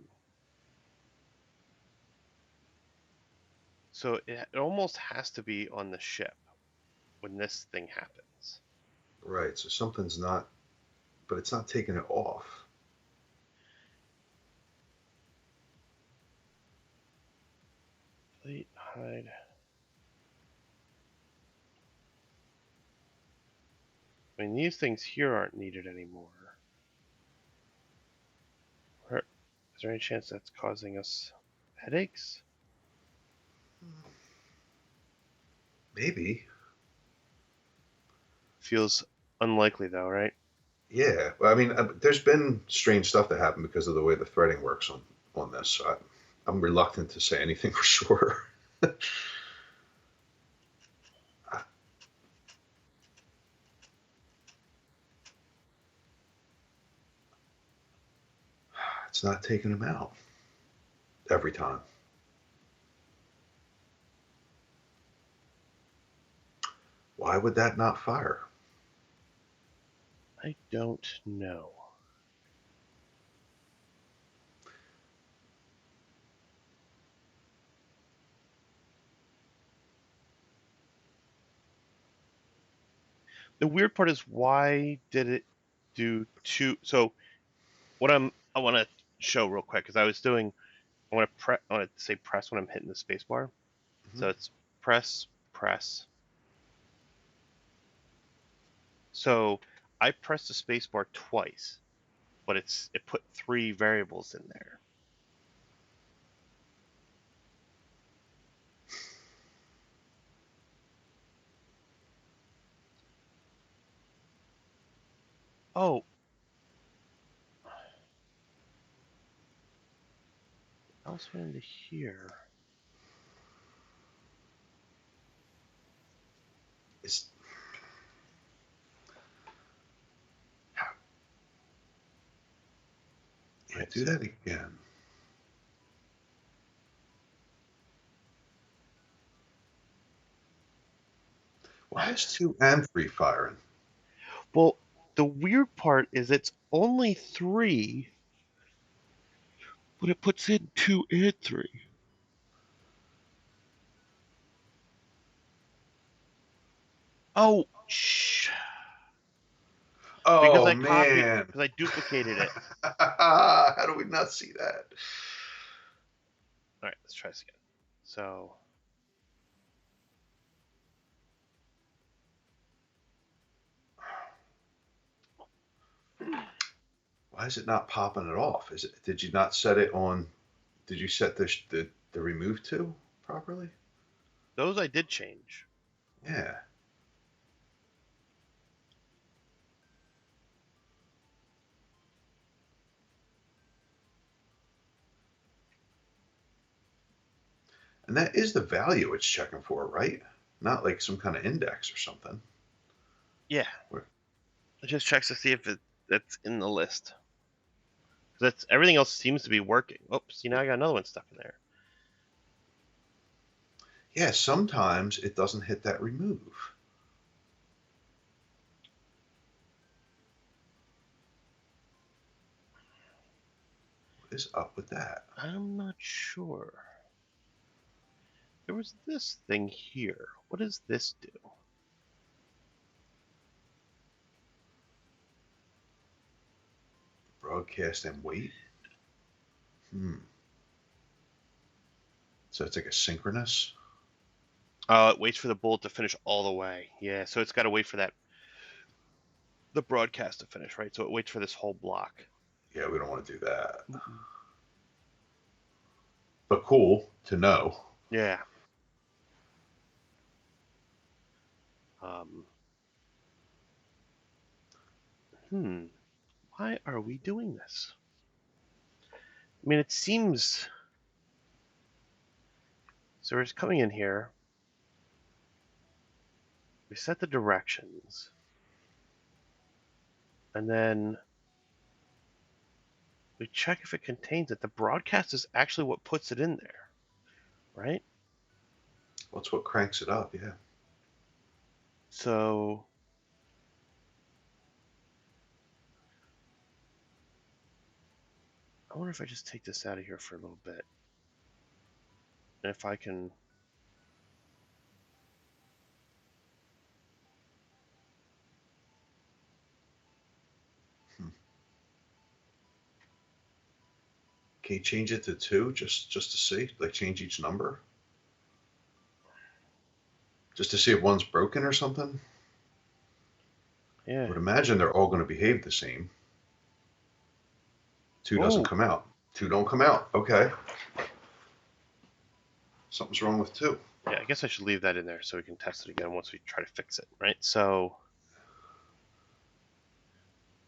So it almost has to be on the ship when this thing happens. Right, so something's not, but it's not taking it off. Delete, hide. I mean, these things here aren't needed anymore. Is there any chance that's causing us headaches? Maybe. Feels unlikely though, right? Yeah, well, I mean, there's been strange stuff that happened because of the way the threading works on this. So I'm reluctant to say anything for sure. It's not taking them out every time. Why would that not fire? I don't know. The weird part is, why did it do 2? So what I want to show real quick, because I was doing, I want to say press when I'm hitting the space bar. Mm-hmm. So it's press. So I pressed the space bar twice, but it put 3 variables in there. Oh. What else went into here? Yeah, do that again. Why is 2 and 3 firing? Well, the weird part is it's only 3, but it puts in 2 and 3. Oh, shh. Because Oh I copied, man. because I duplicated it. How do we not see that? All right, let's try this again. So, Why is it not popping it off? Is it? Did you not set it on? Did you set the remove to properly? those I did change. Yeah. And that is the value it's checking for, right? Not like some kind of index or something. Yeah. Where- It just checks to see if that's in the list. That's everything else seems to be working. Oh, see now I got another one stuck in there. Yeah, sometimes it doesn't hit that remove. What is up with that? I'm not sure. There was this thing here. What does this do? Broadcast and wait. So it's like a synchronous. Oh, it waits for the bullet to finish all the way. Yeah, so it's got to wait for the broadcast to finish, right? So it waits for this whole block. Yeah, we don't want to do that. Mm-mm. But cool to know. Yeah. Um. Why are we doing this? I mean, it seems so. We're just coming in here. We set the directions, and then we check if it contains it. The broadcast is actually what puts it in there, right? What's what cranks it up? Yeah. So I wonder if I just take this out of here for a little bit, and if I can. Hmm. Can you change it to 2 just to see? Like change each number? Just to see if one's broken or something? I Yeah. would imagine they're all going to behave the same. 2 doesn't Oh, come out. 2 don't come out. Okay. Something's wrong with 2. yeah. I guess I should leave that in there so we can test it again once we try to fix it, right? So.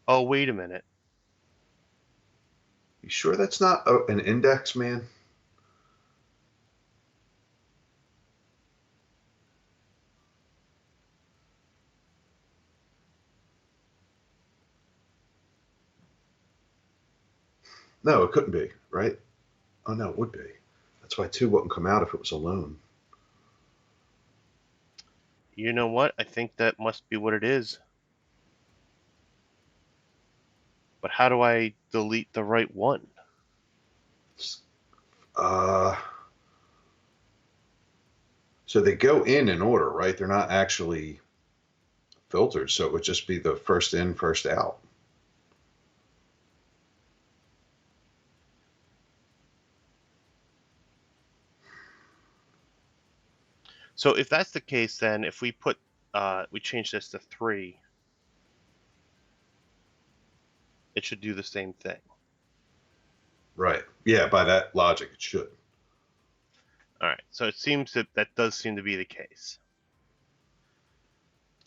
Oh, wait a minute. You sure that's not an index, man? No, it couldn't be, right? Oh, no, it would be. That's why 2 wouldn't come out if it was alone. You know what? I think that must be what it is. But how do I delete the right one? Uh, so they go in order, right? They're not actually filtered, so it would just be the first in, first out. So if that's the case, then if we put we change this to 3, it should do the same thing. Right. Yeah, by that logic, it should. All right. So it seems that does seem to be the case.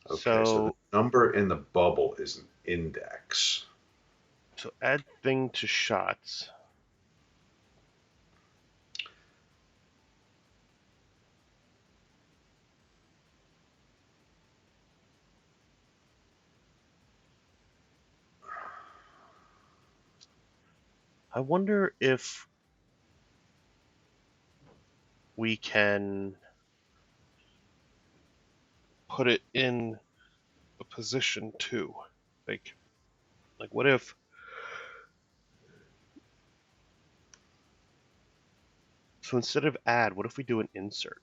Okay, so the So number in the bubble is an index. add thing to shots. I wonder if we can put it in a position too. Like what if so instead of add, what if we do an insert?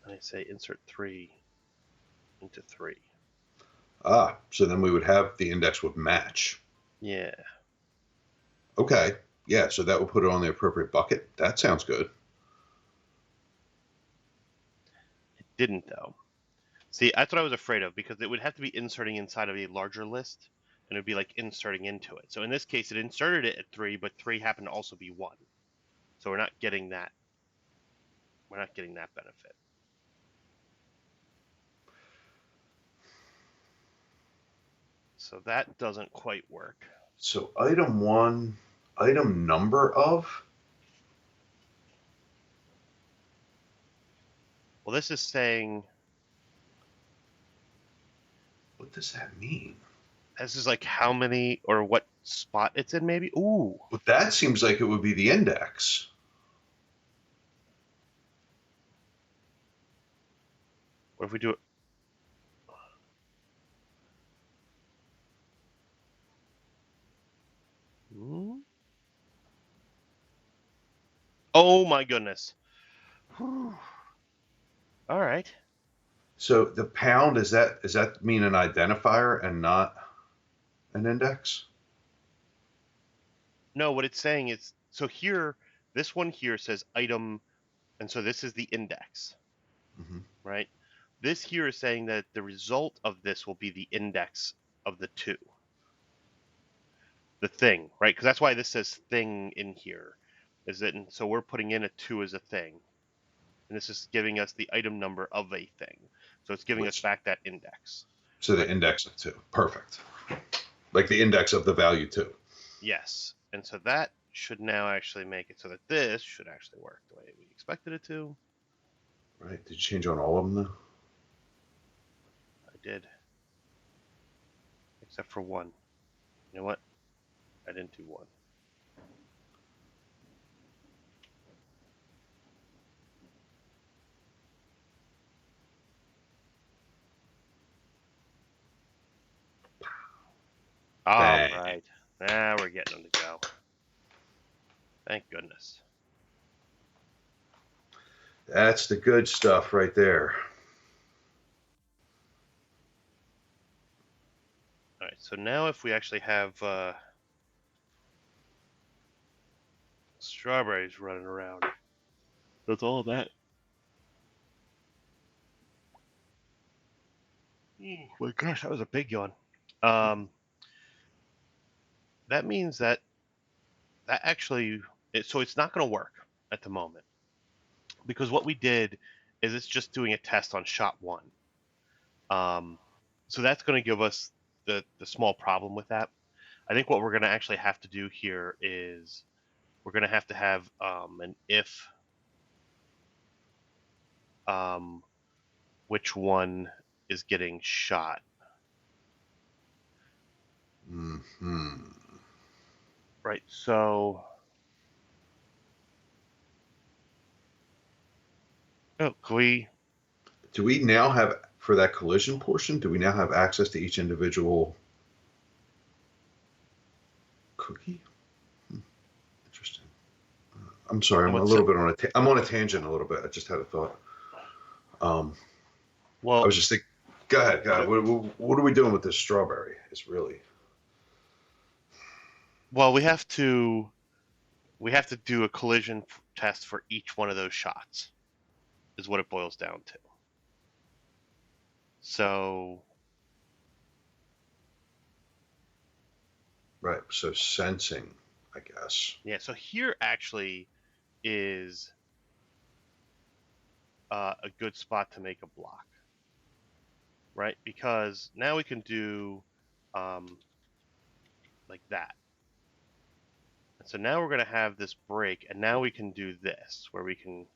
And I say insert 3 into 3. So then we would have the index would match. Yeah. Okay. Yeah, so that would put it on the appropriate bucket. That sounds good. It didn't though. See, that's what I was afraid of because it would have to be inserting inside of a larger list and it would be like inserting into it. So in this case, it inserted it at 3, but 3 happened to also be 1. So we're not getting that. We're not getting that benefit. So that doesn't quite work. So item 1, item number of. Well, this is saying. What does that mean? This is like how many or what spot it's in, maybe? Ooh. But that seems like it would be the index. What if we do it? Oh my goodness. All right. So the pound, is that mean an identifier and not an index? No, what it's saying is, so here, this one here says item, and so this is the index, right? This here is saying that the result of this will be the index of the 2. The thing, right? Because that's why this says thing in here. Is that, and so we're putting in a 2 as a thing. And this is giving us the item number of a thing. So it's giving us back that index. So the index of 2. Perfect. Like the index of the value 2. Yes. And so that should now actually make it so that this should actually work the way we expected it to. Right. Did you change on all of them though? I did. Except for one. You know what? I didn't do one. All right. Now we're getting them to go. Thank goodness. That's the good stuff right there. All right. So now if we actually have strawberries running around, that's all that. Oh my gosh, that was a big yawn. That means that actually, so it's not going to work at the moment because what we did is it's just doing a test on shot 1. So that's going to give us the small problem with that. I think what we're going to actually have to do here is we're going to have an if which one is getting shot. Right. So. Oh, can we? Do we now have, for that collision portion, do we now have access to each individual cookie? Interesting. I'm sorry, I'm a little bit on I'm on a tangent a little bit. I just had a thought. Well, I was just thinking. Go ahead. What are we doing with this strawberry? It's really. Well, we have to do a collision test for each one of those shots, is what it boils down to. So. Right. So sensing, I guess. Yeah. So here actually is a good spot to make a block, right? Because now we can do like that. And so now we're going to have this break, and now we can do this, where we can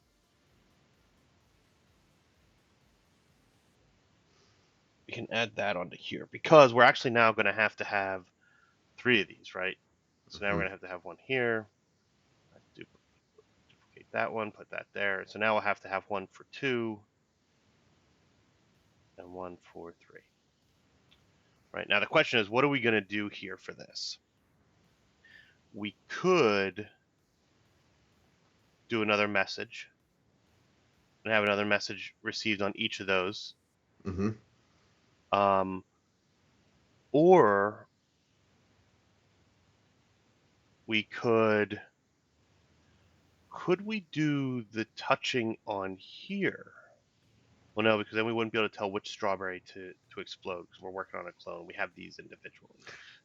add that onto here, because we're actually now going to have 3 of these, right? So now we're going to have one here, duplicate that one, put that there. So now we'll have to have one for 2. and 1, 4, 3. Right, now the question is, what are we going to do here for this? We could do another message and have another message received on each of those. Mm-hmm. Or we could we do the touching on here? Well, no, because then we wouldn't be able to tell which strawberry to explode because we're working on a clone. We have these individually.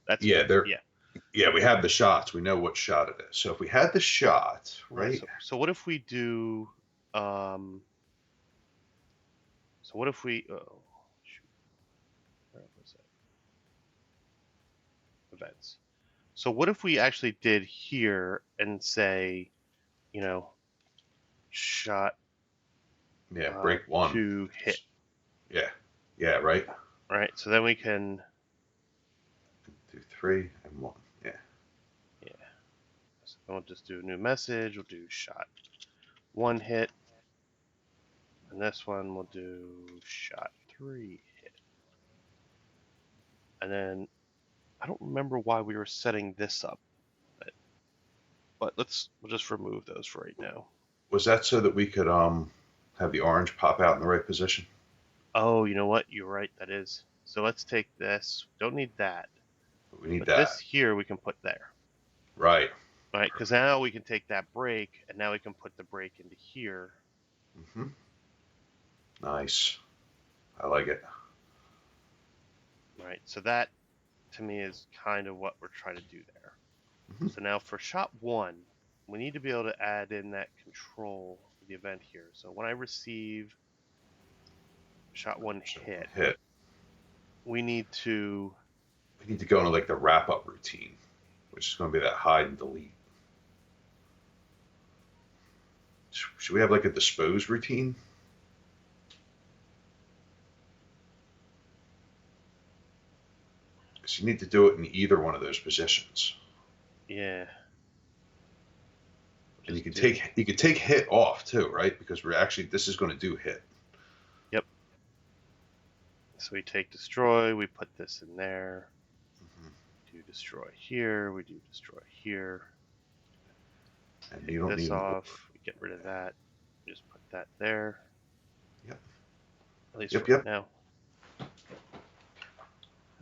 That's Yeah, they're yeah. yeah, we have the shots. We know what shot it is. So if we had the shot, right? Yeah, so what if we do so what if we oh shoot. Where was it? Events. So what if we actually did here and say, you know, shot Yeah, break one. to hit. Yeah. Yeah, right? Right. So then we can 2, 3, and 1. Yeah. yeah. So then we'll just do a new message. We'll do shot 1 hit. And this one we'll do shot 3 hit. And then I don't remember why we were setting this up, but we'll just remove those for right now. Was that so that we could have the orange pop out in the right position? Oh, you know what? You're right. That is. So let's take this. Don't need that. But we need But that. this here we can put there. Right. Right, because now we can take that break, and now we can put the break into here. Mm-hmm. Nice. I like it. Right, so that to me is kind of what we're trying to do there. Mm-hmm. So now for shot 1, we need to be able to add in that control of the event here. So when I receive shot 1 hit, we need to go into like the wrap up routine, which is going to be that hide and delete. Should we have like a dispose routine? Because you need to do it in either one of those positions. yeah. And you can take hit off too, right? Because this is going to do hit. Yep. So we take destroy, we put this in there. Mm-hmm. Do destroy here, we do destroy here. And take you don't this need off, we get rid of that. Just put that there. Yep. At least for now.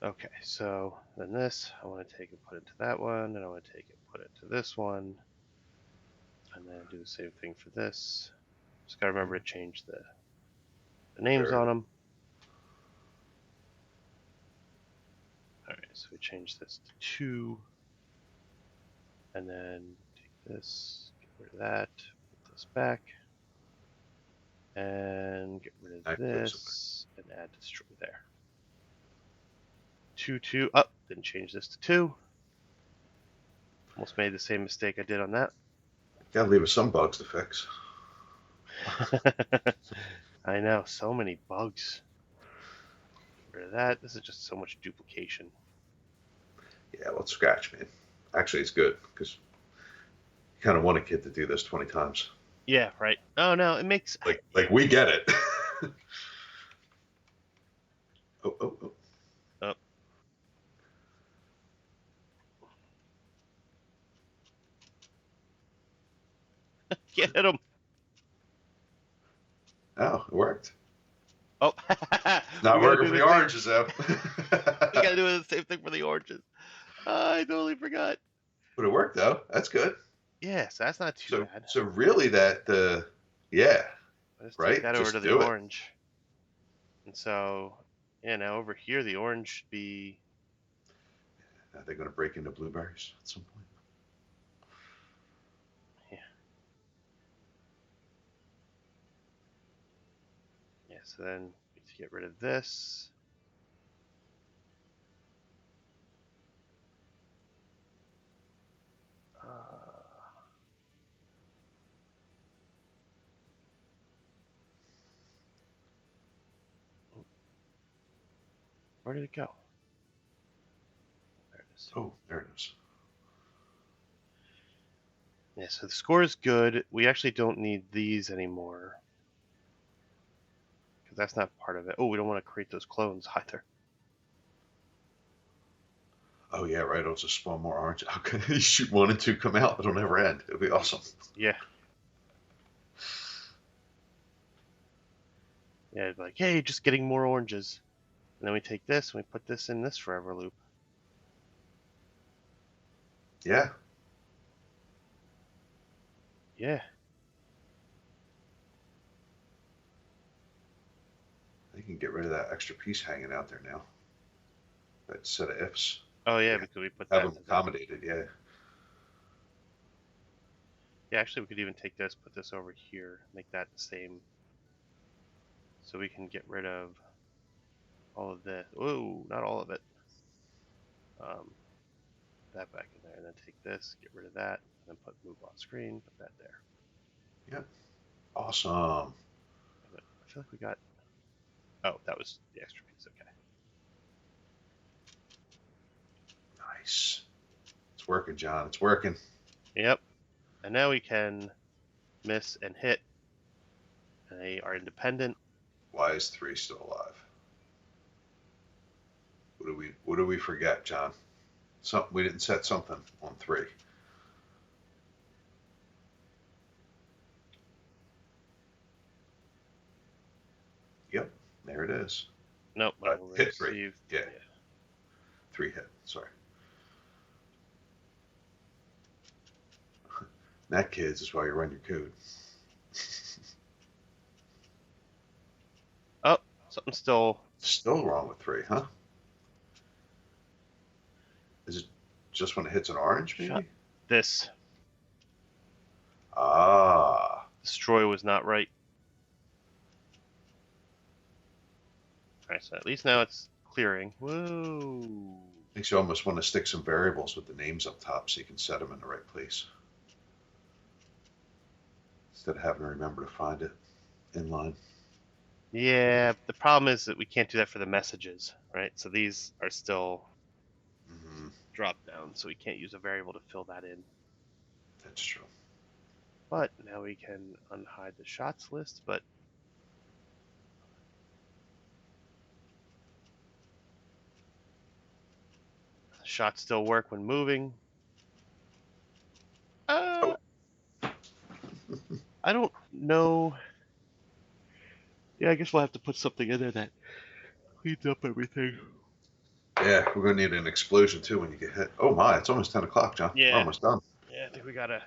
Okay, so then this, I want to take and put into that one, and I want to take and put it to this one, and then do the same thing for this. Just gotta remember to change the names on them. Alright, so we change this to 2, and then take this, get rid of that, put this back, and get rid of this, and add destroy there. 2, 2, oh, didn't change this to 2. Almost made the same mistake I did on that. Gotta leave us some bugs to fix. I know, so many bugs. Get rid of that. This is just so much duplication. Yeah, well, it's Scratch, man. Actually, it's good because you kind of want a kid to do this 20 times. Yeah, right. Oh no, it makes like we get it. Oh. Can't hit him. Oh, it worked. Oh, not working for the oranges though. We gotta do the same thing for the oranges. I totally forgot. But it worked though. That's good. Yeah, so that's not too bad. So really, yeah. Let's right. Take that Just over to the orange. And so, yeah, now over here the orange should be. Are they going to break into blueberries at some point? Yeah. Yeah. So then we need to get rid of this. Where did it go? There it is. Oh, there it is. Yeah, so the score is good. We actually don't need these anymore. because that's not part of it. Oh, we don't want to create those clones either. Oh yeah, right. It'll just spawn more orange. How can you shoot 1 and 2 come out? It'll never end. It'll be awesome. Yeah. Yeah, like, hey, just getting more oranges. And then we take this and we put this in this forever loop. Yeah. Yeah. You can get rid of that extra piece hanging out there now. That set of ifs. Oh yeah, Yeah. because we put Have that. them accommodated, yeah. Yeah, actually, we could even take this, put this over here, make that the same. So we can get rid of all of this. Whoa, not all of it. That back in there, and then take this, get rid of that, and then put move on screen, put that there. Yep. Awesome. But I feel like we got. Oh, that was the extra piece. Okay. Nice. It's working, John. It's working. Yep. And now we can miss and hit, and they are independent. Why is 3 still alive? What do we forget, John? We didn't set something on 3. Yep, there it is. Nope. Hit 3. Yeah. 3 hit. Sorry. That, kids, is why you run your code. Oh, something's still wrong with 3, huh? Is it just when it hits an orange, maybe? This. Ah. Destroy was not right. Alright, so at least now it's clearing. Whoa. Makes you almost want to stick some variables with the names up top so you can set them in the right place. Instead of having to remember to find it in line. Yeah, the problem is that we can't do that for the messages, right? So these are still drop down, so we can't use a variable to fill that in. That's true. But now we can unhide the shots list, but shots still work when moving. I don't know. Yeah, I guess we'll have to put something in there that cleans up everything. Yeah, we're gonna need an explosion too when you get hit. Oh my, it's almost 10 o'clock, John. Yeah. We're almost done. Yeah, I think we gotta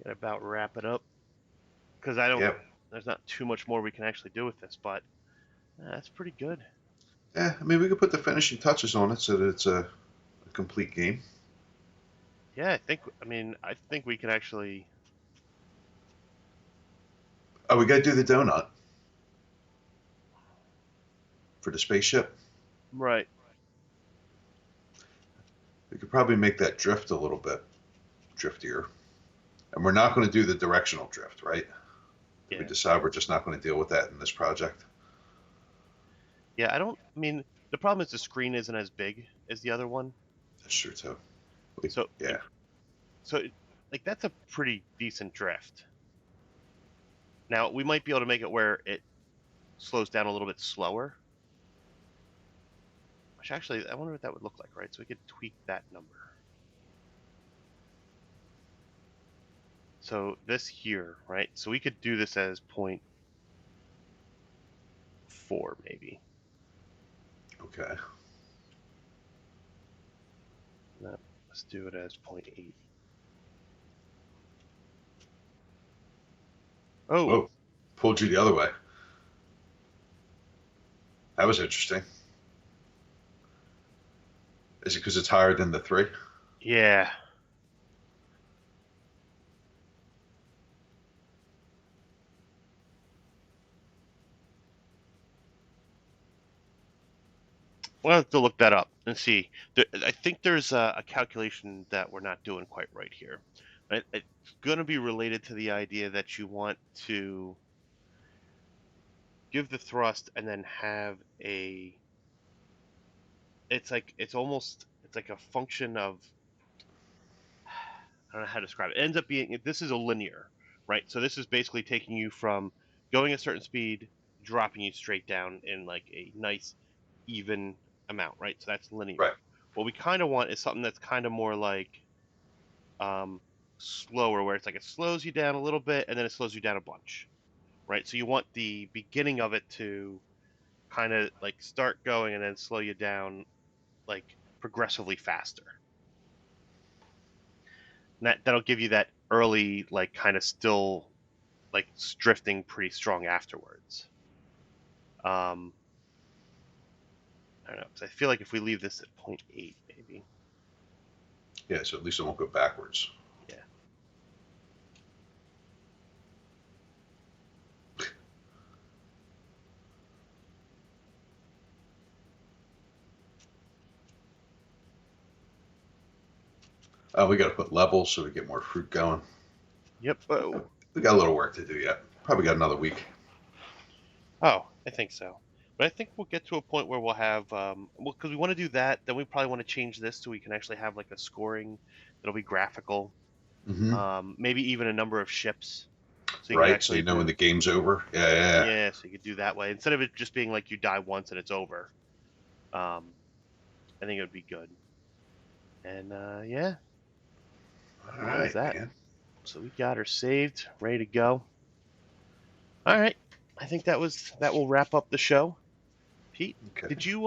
about wrap it up. Because I don't, Yep. there's not too much more we can actually do with this, but that's pretty good. Yeah, I mean, we could put the finishing touches on it so that it's a complete game. Yeah, I think we can actually. Oh, we gotta do the donut for the spaceship. Right. We could probably make that drift a little bit driftier. And we're not going to do the directional drift, right? Yeah. We decide we're just not going to deal with that in this project. Yeah, the problem is the screen isn't as big as the other one. That's true too. So yeah. That's a pretty decent drift. Now we might be able to make it where it slows down a little bit slower. Which actually, I wonder what that would look like, right? So we could tweak that number. So this here, right? So we could do this as 0.4 maybe. Okay. No, let's do it as 0.8. Oh. Whoa. Pulled you the other way. That was interesting. Is it because it's higher than the 3? Yeah. We'll have to look that up and see. I think there's a calculation that we're not doing quite right here. It's going to be related to the idea that you want to give the thrust and then have it's like a function of, I don't know how to describe it. It ends up being, this is a linear, right? So this is basically taking you from going a certain speed, dropping you straight down in like a nice even amount, right? So that's linear. Right. What we kind of want is something that's kind of more like slower, where it's like it slows you down a little bit and then it slows you down a bunch, right? So you want the beginning of it to kind of like start going and then slow you down like progressively faster. And that'll give you that early like kind of still like drifting pretty strong afterwards. I don't know, 'cause I feel like if we leave this at 0.8 maybe. Yeah, so at least it won't go backwards. Yeah. We got to put levels so we get more fruit going. Yep. Oh. We got a little work to do yet. Probably got another week. Oh, I think so. But I think we'll get to a point where we'll have, well, because we want to do that, then we probably want to change this so we can actually have like a scoring that'll be graphical. Mm-hmm. Maybe even a number of ships. So you can Right, so actually you know when the game's over. Yeah. yeah, so you could do that way instead of it just being like you die once and it's over. I think it would be good. And yeah, All right, that. man. So we got her saved, ready to go. All right, I think that will wrap up the show. Pete, Okay. did you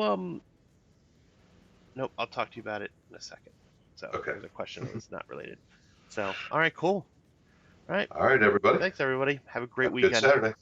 Nope, I'll talk to you about it in a second. So Okay. there's a question that's not related. So all right, cool. All right. All right, everybody. Thanks, everybody. Have a great Have a good weekend. Saturday.